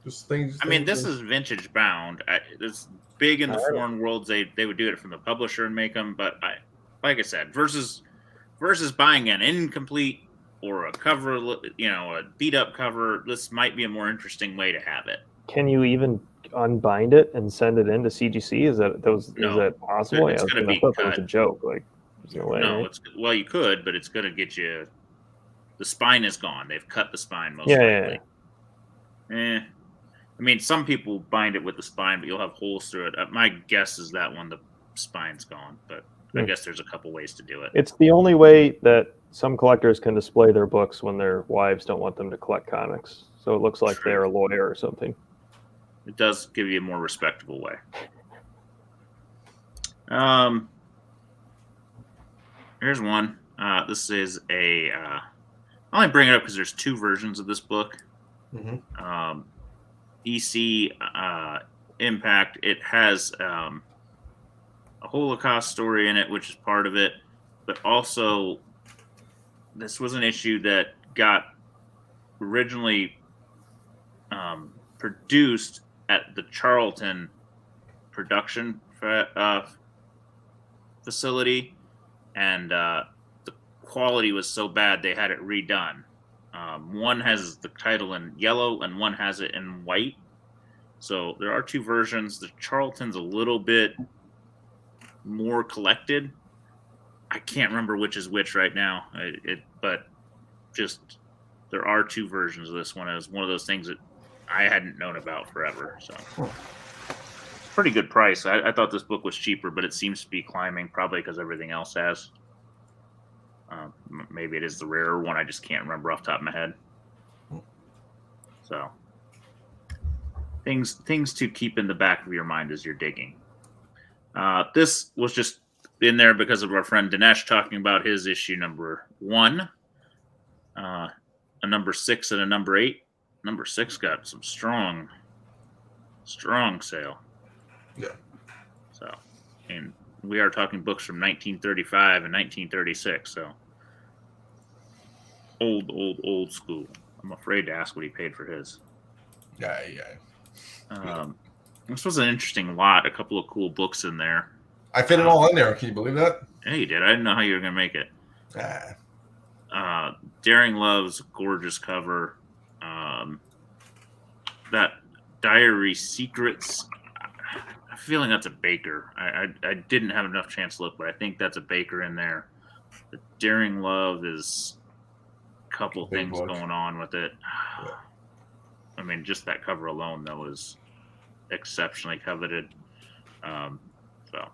Just things. I mean, this is vintage bound. It's big in the foreign worlds. They would do it from the publisher and make them, but like I said, versus buying an incomplete or a cover, a beat up cover. This might be a more interesting way to have it. Can you even unbind it and send it into CGC? Is that possible? It's going to be cut. That was a joke. Like, there's no way. No, right? You could, but it's going to get you. The spine is gone. They've cut the spine most likely. Yeah. I mean, some people bind it with the spine, but you'll have holes through it. My guess is that one, the spine's gone, but I guess there's a couple ways to do it. It's the only way that some collectors can display their books when their wives don't want them to collect comics. So it looks like they're a lawyer or something. It does give you a more respectable way. Here's one. This is I only bring it up because there's two versions of this book. Mm-hmm. EC Impact. It has a Holocaust story in it, which is part of it, but also this was an issue that got originally produced at the Charlton production facility, and the quality was so bad they had it redone. One has the title in yellow and one has it in white. So there are two versions. The Charlton's a little bit more collected. I can't remember which is which right now. But just there are two versions of this one. It was one of those things that I hadn't known about forever. So pretty good price. I thought this book was cheaper, but it seems to be climbing, probably because everything else has. Maybe it is the rarer one. I just can't remember off the top of my head. So things to keep in the back of your mind as you're digging. This was just in there because of our friend Dinesh talking about his issue number 1, a number 6 and a number 8. Number 6 got some strong sale. Yeah. So, and we are talking books from 1935 and 1936. So old school. I'm afraid to ask what he paid for his. Yeah. This was an interesting lot. A couple of cool books in there. I fit it all in there. Can you believe that? Yeah, you did. I didn't know how you were going to make it. Daring Love's gorgeous cover. That Diary Secrets. I'm feeling that's a Baker. I didn't have enough chance to look, but I think that's a Baker in there. The Daring Love is a couple things going on with it. Yeah. I mean, just that cover alone, though, is exceptionally coveted. So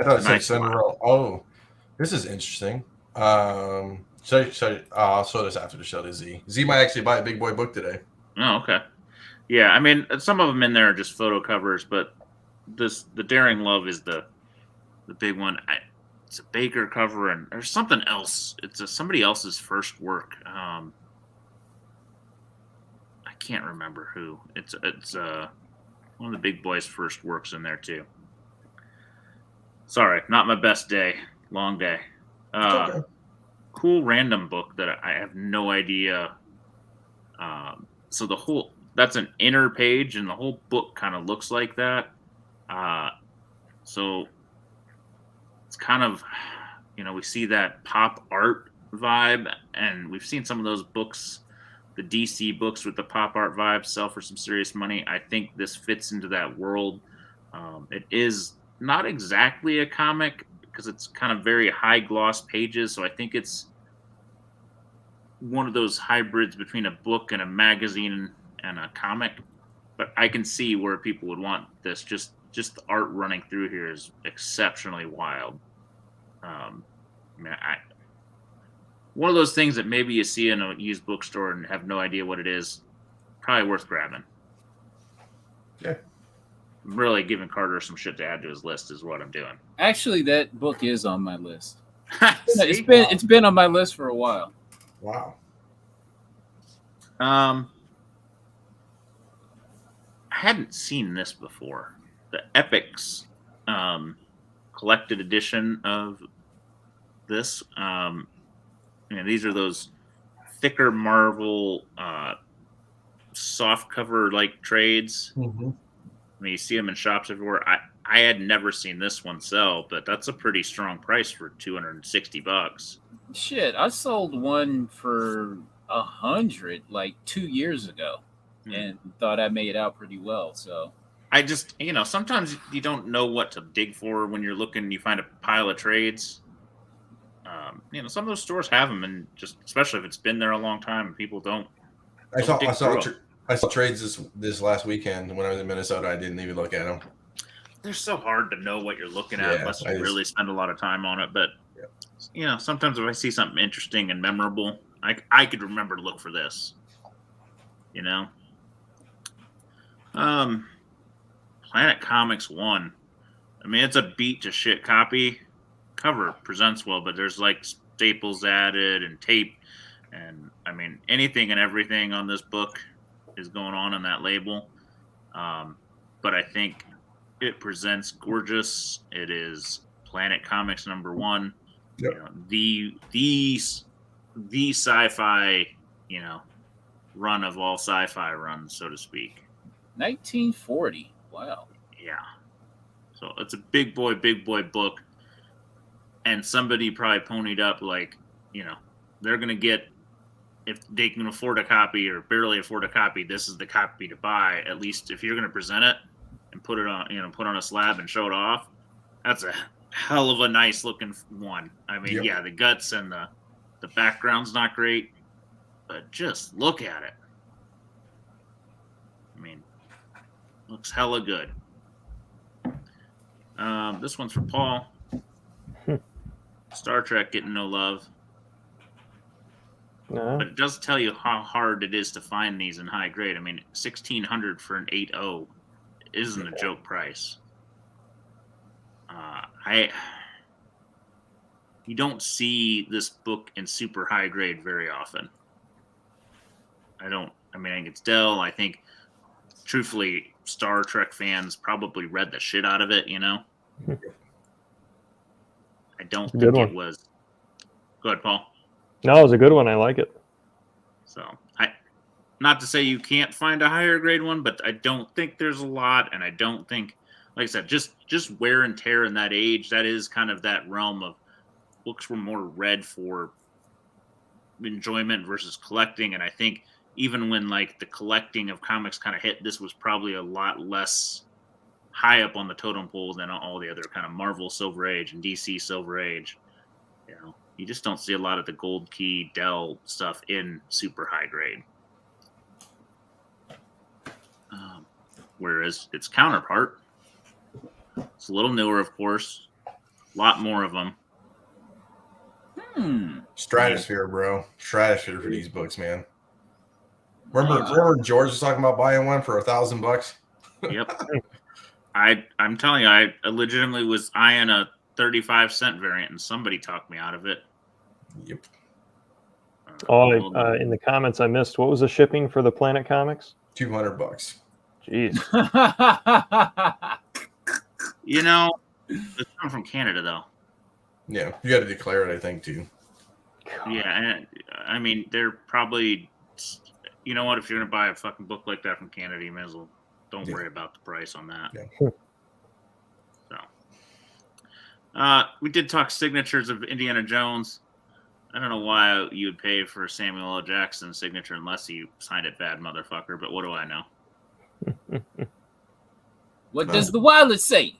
I thought it said Cinderella. Oh, this is interesting. I'll show this after the show to Z. Z might actually buy a big boy book today. Oh, okay. Yeah, I mean, some of them in there are just photo covers, but the Daring Love is the big one. It's a Baker cover, and there's something else. It's somebody else's first work. I can't remember who. It's one of the big boys' first works in there too. Sorry, not my best day. Long day. Okay. Cool random book that I have no idea. So that's an inner page, and the whole book kind of looks like that. So it's kind of, we see that pop art vibe, and we've seen some of those books, the DC books with the pop art vibe, sell for some serious money. I think this fits into that world. It is not exactly a comic because it's kind of very high gloss pages, so I think it's one of those hybrids between a book and a magazine and a comic. But I can see where people would want this. Just the art running through here is exceptionally wild. One of those things that maybe you see in a used bookstore and have no idea what it is. Probably worth grabbing. Yeah. I'm really giving Carter some shit to add to his list is what I'm doing. Actually, that book is on my list. It's been on my list for a while. Wow. I hadn't seen this before. The Epics collected edition of this. These are those thicker Marvel soft cover like trades. Mm-hmm. I mean, you see them in shops everywhere. I had never seen this one sell, but that's a pretty strong price for $260. Shit, I sold one for 100 like 2 years ago, and thought I made out pretty well. So I just, sometimes you don't know what to dig for when you're looking. You find a pile of trades. Some of those stores have them, and just especially if it's been there a long time and people don't. I saw trades this last weekend when I was in Minnesota. I didn't even look at them. They're so hard to know what you're looking at unless you really spend a lot of time on it. But sometimes if I see something interesting and memorable, I could remember to look for this. Planet Comics 1. I mean, it's a beat to shit copy. Cover presents well, but there's like staples added and tape, and I mean anything and everything on this book is going on in that label. But I think it presents gorgeous. It is Planet Comics #1. Yep. The sci-fi, run of all sci-fi runs, so to speak. 1940. Wow. Yeah. So it's a big boy book. And somebody probably ponied up they're going to get, if they can afford a copy or barely afford a copy, this is the copy to buy. At least if you're going to present it and put it on a slab and show it off, that's a hell of a nice looking one. I mean, Yep. the guts and the background's not great, but just look at it. I mean, looks hella good. This one's for Paul. Star Trek getting no love. No. But it does tell you how hard it is to find these in high grade. I mean, $1,600 for an 8.0 isn't a joke price. You don't see this book in super high grade very often. I think it's Dell. I think, truthfully, Star Trek fans probably read the shit out of it, I don't think it was. Go ahead, Paul. No, it was a good one. I like it. So, not to say you can't find a higher grade one, but I don't think there's a lot, and I don't think, like I said, just wear and tear in that age. That is kind of that realm of books were more read for enjoyment versus collecting, and I think even when like the collecting of comics kind of hit, this was probably a lot less high up on the totem pole than all the other kind of Marvel Silver Age and DC Silver Age. You just don't see a lot of the Gold Key Dell stuff in super high grade. Whereas its counterpart, it's a little newer, of course, a lot more of them. Stratosphere, bro. Stratosphere for these books, man. Remember George was talking about buying one for $1,000? Yep. I'm telling you, I legitimately was eyeing a 35-cent variant, and somebody talked me out of it. Yep. In the comments I missed, what was the shipping for the Planet Comics? $200. Jeez. It's coming from Canada, though. Yeah, you got to declare it, I think, too. Yeah, and I mean, they're probably, if you're going to buy a fucking book like that from Canada, you may as well don't worry about the price on that. Yeah. So, we did talk signatures of Indiana Jones. I don't know why you would pay for Samuel L. Jackson's signature unless you signed it bad, motherfucker, but what do I know? What does the wallet say?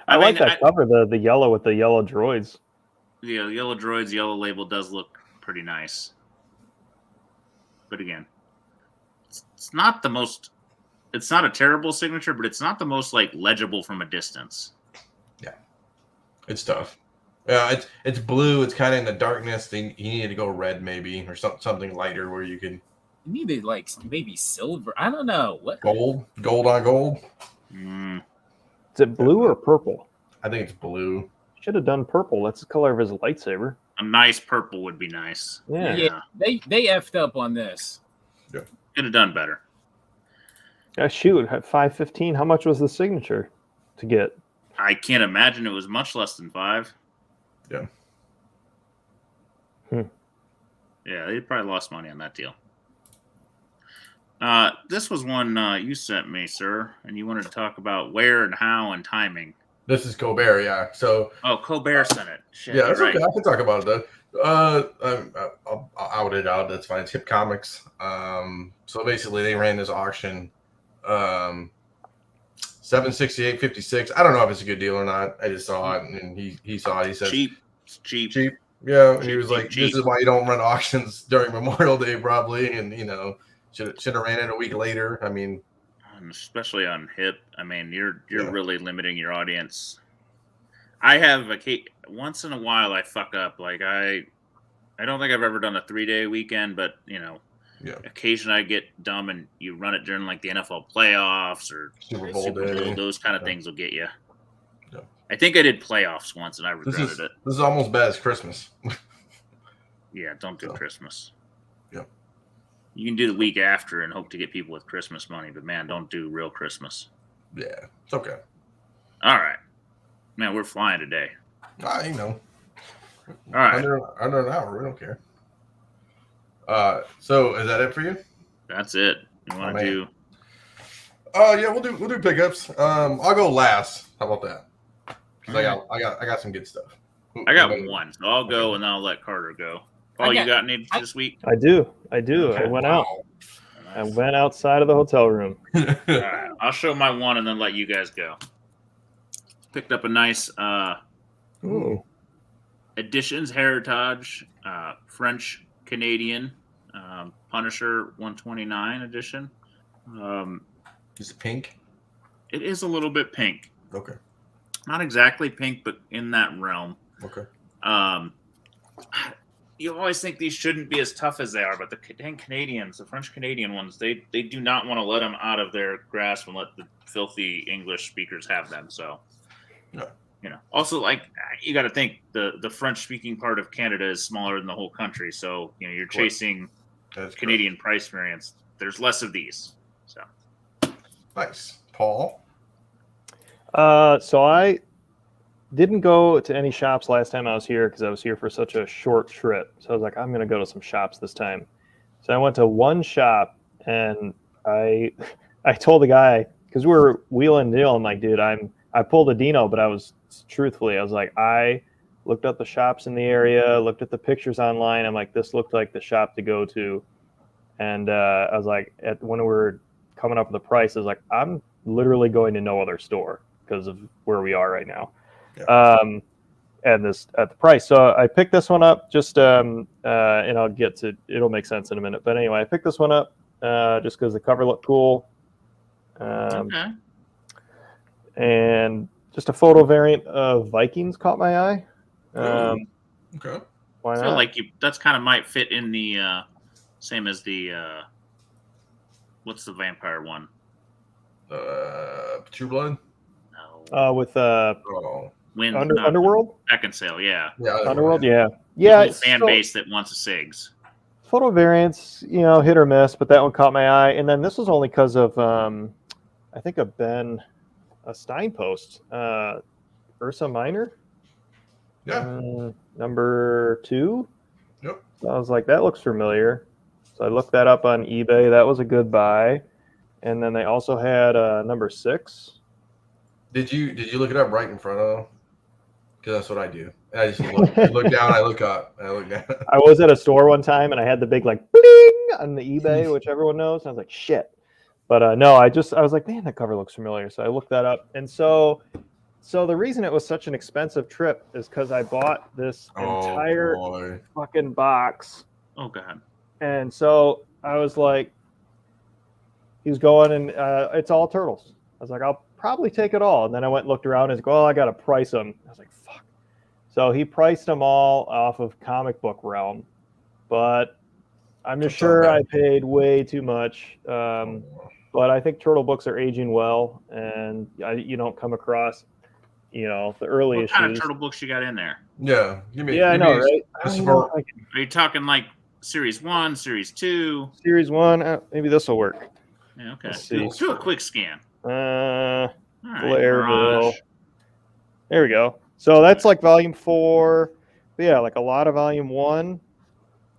I like that cover, the yellow with the yellow droids. Yeah, the yellow droids, yellow label does look pretty nice. But again, it's not the most, it's not a terrible signature, but it's not the most like legible from a distance. Yeah. It's tough. Yeah, it's blue. It's kind of in the darkness. You need to go red maybe, or something lighter where you can. You need to like maybe silver. I don't know what. Gold on gold. Is it blue or purple? I think it's blue. Should have done purple. That's the color of his lightsaber. A nice purple would be nice. Yeah. They effed up on this. Yeah. Could have done better. Shoot, at 515, how much was the signature to get? I can't imagine it was much less than 5. Yeah. Yeah, they probably lost money on that deal. This was one you sent me, sir, and you wanted to talk about where and how and timing. This is Colbert, yeah. So. Colbert sent it. Shit, yeah, that's right. okay. I can talk about it though. I'll out it out. That's fine. It's Hip Comics. So basically, they ran this auction. 768.56. I don't know if it's a good deal or not. I just saw it, and he saw it. He said cheap. It's cheap. Yeah, and cheap, he was like, cheap. "This is why you don't run auctions during Memorial Day, probably." And should have ran it a week later. I mean, especially on Hip. I mean, you're Yeah. really limiting your audience. I have once in a while I fuck up. Like I don't think I've ever done a 3-day weekend, but yeah, occasionally I get dumb and you run it during like the NFL playoffs or Super Bowl day. Those kind of things will get you. Yeah. I think I did playoffs once and I regretted it. This is almost bad as Christmas. Yeah, don't do Christmas. Yeah. You can do the week after and hope to get people with Christmas money, but man, don't do real Christmas. Yeah, it's okay. All right. Man, we're flying today. All right. Under an hour, we don't care. So is that it for you? That's it. You want to do? Yeah, we'll do pickups. I'll go last. How about that? Because I got some good stuff. I got one, so I'll go and then I'll let Carter go. Paul, you got any this week? I do. Okay, I went out. Nice. I went outside of the hotel room. All right, I'll show my one and then let you guys go. Picked up a nice Editions Heritage French Canadian Punisher 129 edition. Is it pink? It is a little bit pink. Okay. Not exactly pink, but in that realm. Okay. You always think these shouldn't be as tough as they are, but the dang Canadians, the French Canadian ones, they do not want to let them out of their grasp and let the filthy English speakers have them. So, also like you got to think the French speaking part of Canada is smaller than the whole country. So you're chasing Canadian price variance. There's less of these. So nice, Paul. So I didn't go to any shops last time I was here because I was here for such a short trip. So I was like, I'm going to go to some shops this time. So I went to one shop and I told the guy, because we were wheeling and dealing, like, dude, I pulled a Dino, but I was like, I looked up the shops in the area, looked at the pictures online. I'm like, this looked like the shop to go to. And I was like, when we were coming up with the price, I was like, I'm literally going to no other store because of where we are right now. Yeah. And this at the price. So I picked this one up just, and I'll get to, it'll make sense in a minute. But anyway, I picked this one up just because the cover looked cool. Okay. And just a photo variant of Vikings caught my eye. Okay. Why not? I feel like that's kind of might fit in the same as the what's the vampire one? True Blood. No. With Underworld. Beckinsale, yeah. Underworld, yeah. Yeah. It's fan base that wants a SIGs. Photo variants, hit or miss, but that one caught my eye. And then this was only because of, I think a Stein post, Ursa Minor. Yeah. Number 2. Yep. So I was like, that looks familiar. So I looked that up on eBay. That was a good buy. And then they also had number 6. Did you look it up right in front of them? Because that's what I do. I just look down, I look up, I look down. I was at a store one time and I had the big like bling on the eBay, which everyone knows. And I was like, shit. But no, I was like, man, that cover looks familiar. So I looked that up. And so the reason it was such an expensive trip is because I bought this entire fucking box. Oh, God. And so I was like, he's going and it's all turtles. I was like, I'll probably take it all. And then I went and looked around and he's like, oh, I got to price them. I was like, fuck. So he priced them all off of Comic Book Realm. But I'm just sure I paid way too much. But I think turtle books are aging well. And you don't come across the early What kind of issues. turtle books you got in there? Yeah, give me. Yeah, I give know, me right? I just don't know for- if I can- Are you talking like Series 1, Series 2? Series 1, maybe this will work. Yeah, okay. Let's see. Do a quick scan. Uh, All right, Blairville. Mirage. There we go. So that's like volume 4. But yeah, like a lot of volume 1.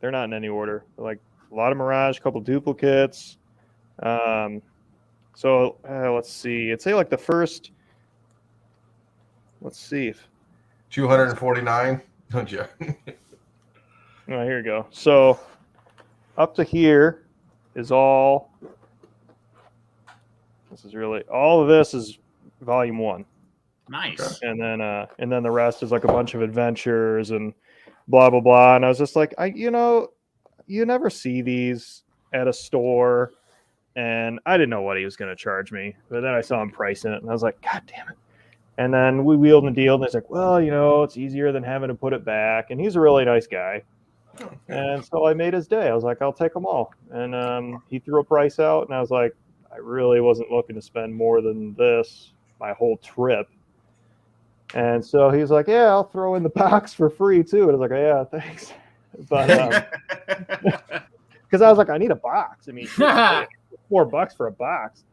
They're not in any order. Like a lot of Mirage, a couple duplicates. So let's see. I'd say like the first. Let's see. 249. Don't you? Oh, here we go. So up to here is all. This is really all of this is volume 1. Nice. And then the rest is like a bunch of adventures and blah blah blah. And I was just like, you never see these at a store, and I didn't know what he was going to charge me, but then I saw him pricing it, and I was like, God damn it! And then we wheeled and dealed, and he's like, well, it's easier than having to put it back, and he's a really nice guy. And so I made his day. I was like, I'll take them all, and he threw a price out, and I was like, I really wasn't looking to spend more than this my whole trip. And so he's like, yeah, I'll throw in the box for free too. And I was like, yeah, thanks. But because I was like, I need a box. I mean, $4 for a box,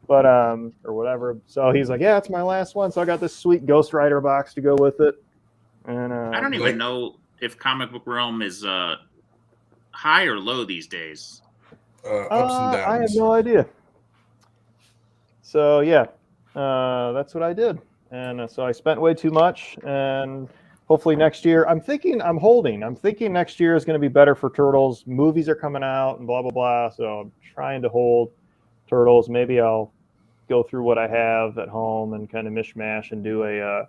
but or whatever. So he's like, yeah, it's my last one. So I got this sweet Ghost Rider box to go with it. And I don't even know if Comic Book Realm is high or low these days. Ups and downs. I have no idea. So yeah, that's what I did. And so I spent way too much, and hopefully next year, I'm thinking next year is going to be better for Turtles. Movies are coming out and blah, blah, blah. So I'm trying to hold Turtles. Maybe I'll go through what I have at home and kind of mishmash and do a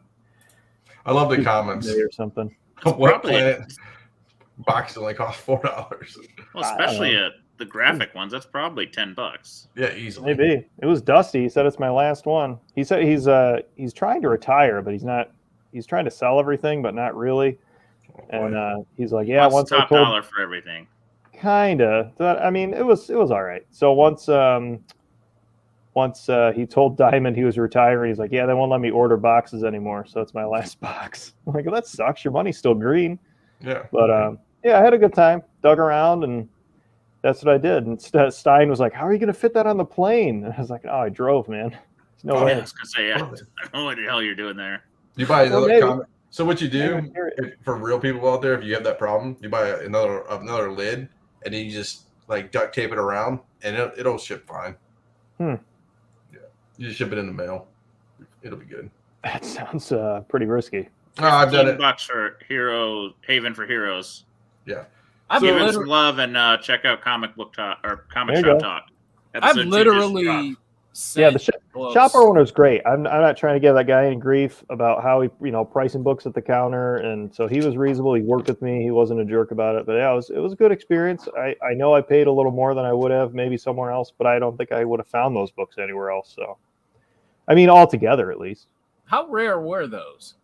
I love the comments. or something. What Planet box only cost $4? Well, especially the graphic ones. That's probably $10. Yeah, easily. Maybe. It was Dusty. He said it's my last one. He said he's trying to retire, but he's not. He's trying to sell everything, but not really. And he's like, yeah, What's once the top I told, dollar for everything. kinda. I mean, it was all right. So once he told Diamond he was retiring, he's like, yeah, they won't let me order boxes anymore. So it's my last box. I'm like, well, that sucks. Your money's still green. Yeah. But yeah, I had a good time. Dug around, and that's what I did. And Stein was like, how are you going to fit that on the plane? And I was like, oh, I drove, man. There's no I way. was gonna say, I don't know what the hell you're doing there. You buy another maybe. comic. So what you do for real people out there, if you have that problem, you buy another lid, and then you just like duct tape it around, and it'll ship fine. Yeah, you just ship it in the mail. It'll be good. That sounds pretty risky. Oh, I've done it. $15 for Haven for Heroes. Yeah. Give him some love and check out Comic Book Talk or Comic There you Shop go. Talk. I've Episode 2 just literally dropped. Yeah, the books. shop owner's great. I'm not trying to give that guy any grief about how he, pricing books at the counter, and so he was reasonable. He worked with me. He wasn't a jerk about it. But yeah, it was a good experience. I know I paid a little more than I would have maybe somewhere else, but I don't think I would have found those books anywhere else. So, I mean, altogether at least. How rare were those?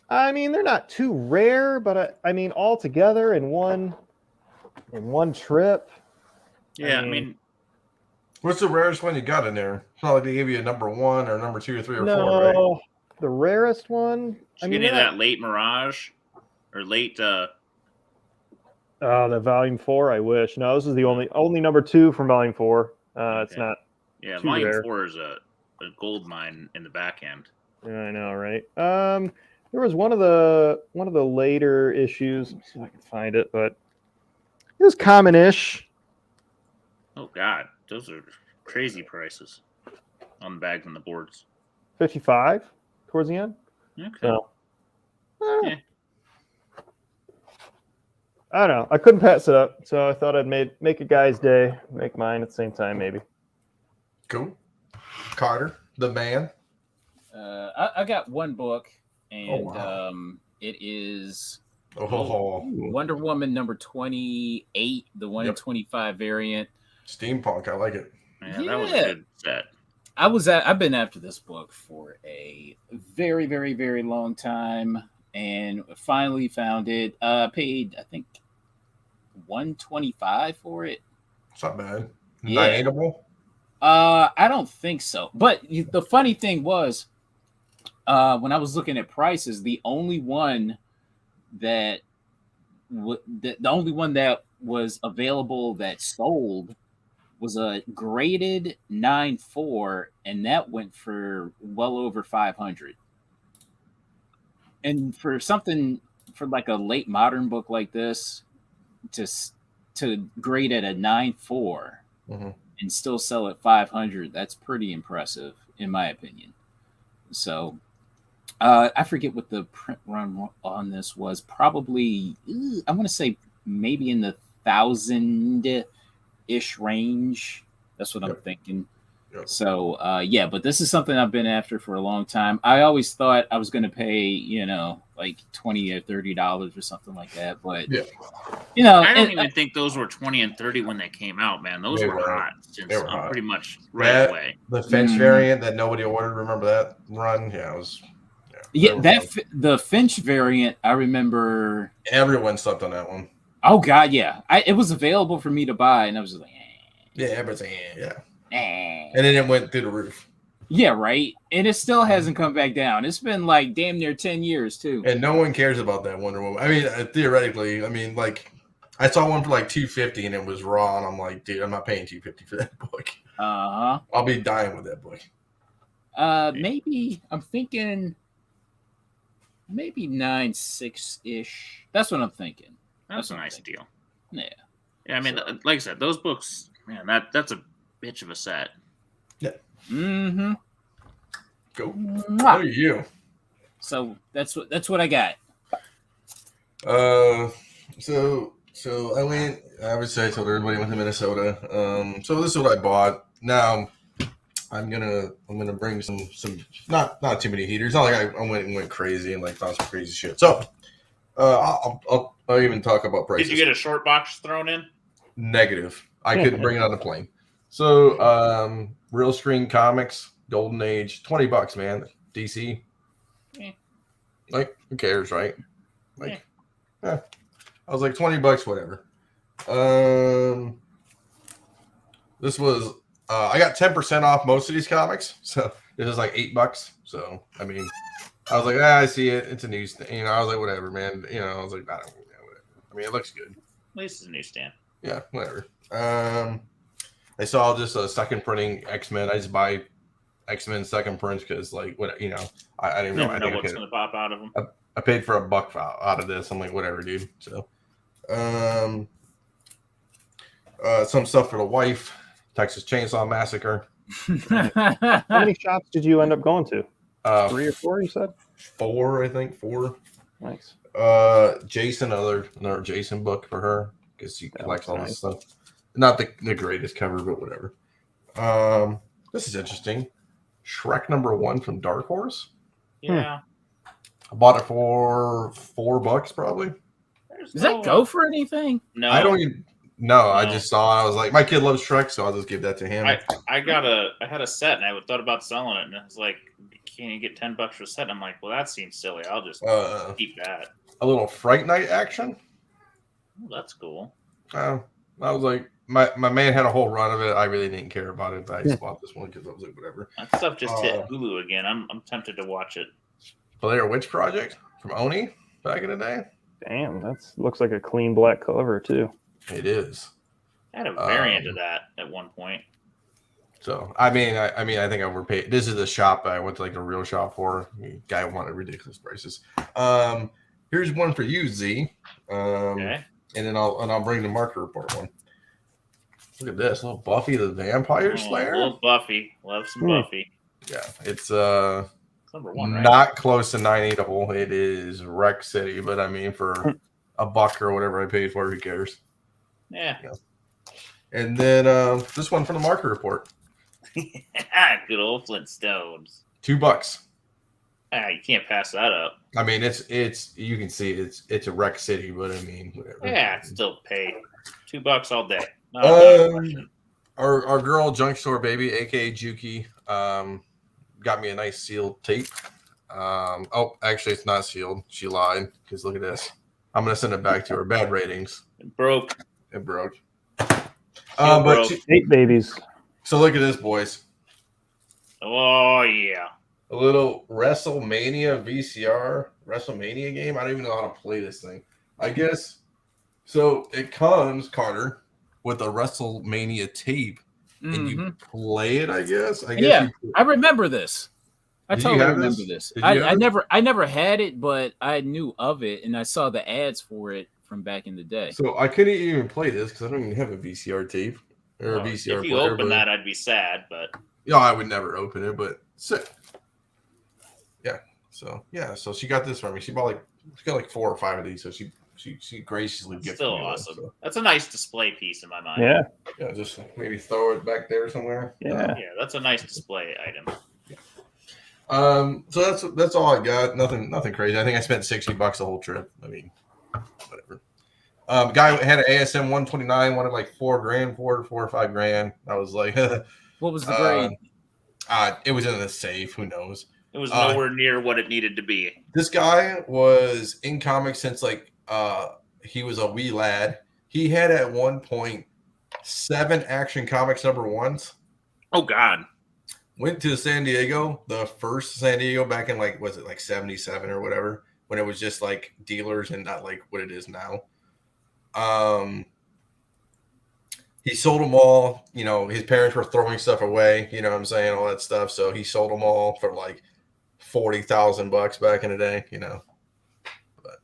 I mean, they're not too rare, but I mean, altogether in one trip. Yeah, I mean, What's the rarest one you got in there? It's not like they gave you a number 1 or number 2 or 3 or 4, right? No, the rarest one. did you get any of that late Mirage or late? Oh, the volume 4. I wish. No, this is the only number 2 from volume 4. It's not. Yeah, too volume rare. 4 is a gold mine in the back end. Yeah, I know, right? There was one of the later issues. Let me see if I can find it, but it was common-ish. Oh God, those are crazy prices on the bags and the boards. 55 towards the end. Okay. So, Yeah. I don't know. I couldn't pass it up, so I thought I'd make a guy's day, make mine at the same time, maybe. Cool. Carter, the man. I got one book, and wow. it is Oh, Wonder Woman number 28, the 1 in 25 variant. steampunk. I like it. Man, that was a good set. I've been after this book for a very, very, very long time, and finally found it. Paid, I think, $125 for it. It's not bad. Yeah. Nightable. I don't think so. But the funny thing was, when I was looking at prices, the only one that the only one that was available that sold was a graded 9.4, and that went for well over 500. And for something for like a late modern book like this, to grade at a 9.4 and still sell at 500, that's pretty impressive in my opinion. So I forget what the print run on this was. Probably I want to say maybe in the 1,000-ish range. That's what I'm thinking. Yep. So yeah, but this is something I've been after for a long time. I always thought I was going to pay, like $20 or $30 or something like that. But I don't even think those were 20 and 30 when they came out, man. Those were hot. They were hot. Pretty much right away. The Finch variant that nobody ordered. Remember that run? Yeah, it was. Yeah, the Finch variant. I remember everyone slept on that one. Oh God, yeah. It was available for me to buy, and I was just like, yeah, everybody's like, yeah. And then it went through the roof. Yeah, right. And it still hasn't come back down. It's been like damn near 10 years too. And no one cares about that Wonder Woman. I mean, theoretically, I mean, like, I saw one for like $250 and it was raw, and I'm like, dude, I'm not paying $250 for that book. I'll be dying with that book. Maybe I'm thinking maybe 9.6-ish. That's what I'm thinking. That's a nice deal. Yeah. Yeah, I mean, like I said, those books, man, that's a bitch of a set. Yeah. Mm-hmm. Go. What are you? So that's what I got. So I went. Obviously, I told everybody I went to Minnesota. So this is what I bought. Now I'm gonna bring some not too many heaters. Not like I went crazy and like found some crazy shit. So I'll even talk about prices. Did you get a short box thrown in? Negative. I couldn't bring it on the plane. So Real Screen Comics, Golden Age, $20, man. DC. Yeah. Like, who cares, right? Like, I was like $20, whatever. This was I got 10% off most of these comics, so it was like $8. So I mean, I was like, I see it. It's a newsstand. I was like, whatever, man. I was like, I don't know, whatever. I mean, it looks good. At least it's a newsstand. Yeah, whatever. I saw just a second printing X-Men. I just buy X-Men second prints because, like, what I didn't know. I know what's going to pop out of them. I paid for $1 out of this. I'm like, whatever, dude. So, some stuff for the wife. Texas Chainsaw Massacre. How many shops did you end up going to? 3 or 4, you said? 4, I think. 4. Nice. Jason, another Jason book for her because she collects all this stuff. Not the greatest cover, but whatever. This is interesting. Shrek #1 from Dark Horse. Yeah. I bought it for $4 probably. Does that go for anything? No. I don't even know. I just saw it. I was like, my kid loves Shrek, so I'll just give that to him. I had a set and I thought about selling it, and it was like, can you get $10 for a set? I'm like, well, that seems silly. I'll just keep that. A little Fright Night action. Oh, that's cool. I was like, my man had a whole run of it. I really didn't care about it, but I just bought this one because I was like, whatever. That stuff just hit Hulu again. I'm tempted to watch it. Blair Witch Project from Oni back in the day. Damn, that looks like a clean black cover too. It is. I had a variant of that at one point. So I think I overpaid. This is the shop that I went to, like a real shop for. The guy wanted ridiculous prices. Here's one for you, Z. Okay. And then I'll bring the marker report one. Look at this, little Buffy the Vampire Slayer. Love Buffy, love some Buffy. Yeah, it's #1, right? Not close to 9.8. It is Rec City, but I mean for $1 or whatever I paid for, who cares? Yeah. And then this one from the marker report. Good old Flintstones. $2. You can't pass that up. I mean, it's you can see it's a Rec City, but I mean, whatever. Yeah, it's still paid. $2 all day. Our girl Junk Store Baby, aka Juki, got me a nice sealed tape. Actually, it's not sealed. She lied because look at this. I'm gonna send it back to her. Bad ratings. It broke. But 8 babies. So look at this, boys. Oh yeah. a little WrestleMania VCR WrestleMania game. I don't even know how to play this thing. I guess so. It comes, Carter, with a WrestleMania tape, and you play it. I guess. Yeah, I remember this. I Did you totally have remember this? this. Did you have it? I never had it, but I knew of it, and I saw the ads for it from back in the day. So I couldn't even play this because I don't even have a VCR tape or a Well, VCR if you player. open that, I'd be sad, but No, I would never open it. But sick. Yeah. So she got this for me. She got like 4 or 5 of these. So she graciously it's gifted still me one, awesome. so. That's a nice display piece in my mind. Yeah. Just maybe throw it back there somewhere. Yeah. Yeah, that's a nice display item. So that's all I got. Nothing crazy. I think I spent $60 the whole trip. I mean, whatever. Guy had an ASM 129, wanted like $4,000 for it, 4 or 5 grand. I was like, What was the grade? It was in the safe. Who knows? It was nowhere near what it needed to be. This guy was in comics since he was a wee lad. He had at one point 7 Action Comics #1s. Oh God. Went to San Diego, the first San Diego back in was it 77 or whatever, when it was just like dealers and not like what it is now. He sold them all. You know, his parents were throwing stuff away. You know what I'm saying? All that stuff. So he sold them all for like $40,000 back in the day. You know, but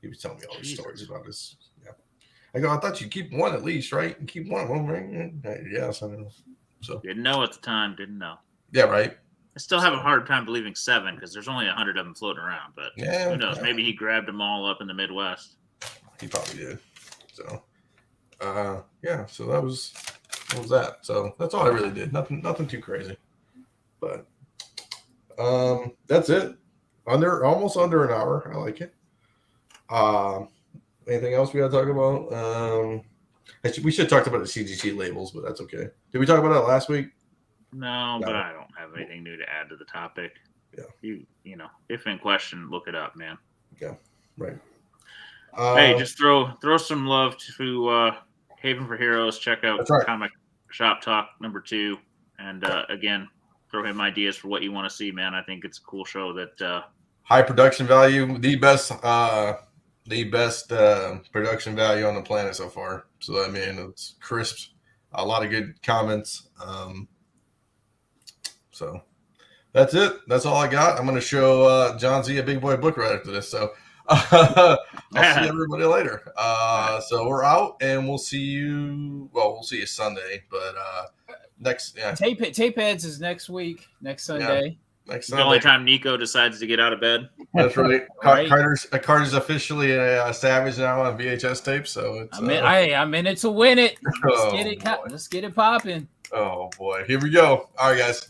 he was telling me all these stories about this. Yeah, I go. I thought you'd keep one at least, right? And keep one of them, right? Yes, I know. So Didn't know at the time. Didn't know. yeah, right. I still have a hard time believing 7 because there's only 100 of them floating around. But Yeah, who knows? Maybe he grabbed them all up in the Midwest. He probably did. So, yeah. So that was that. So that's all I really did. Nothing too crazy. But that's it. Almost under an hour. I like it. Anything else we got to talk about? We should have talked about the CGC labels, but that's okay. Did we talk about that last week? No, but I don't have anything new to add to the topic. Yeah. You know, if in question, look it up, man. Yeah. Right. Hey, just throw some love to Haven for Heroes. Check out Comic Shop Talk #2, and again, throw him ideas for what you want to see, man. I think it's a cool show that high production value, the best production value on the planet so far. So I mean, it's crisp, a lot of good comments. So that's it. That's all I got. I'm going to show John Z a big boy book right after this. So I'll see everybody later. So we're out, and we'll see you. Well, we'll see you Sunday, but next. Yeah. Tape heads is next week, next Sunday. Yeah, next Sunday. The only time Nico decides to get out of bed. That's right. Right. Carter's officially a savage now on VHS tape. So it's, I'm in it to win it. Let's Let's get it popping. Oh boy, here we go. All right, guys.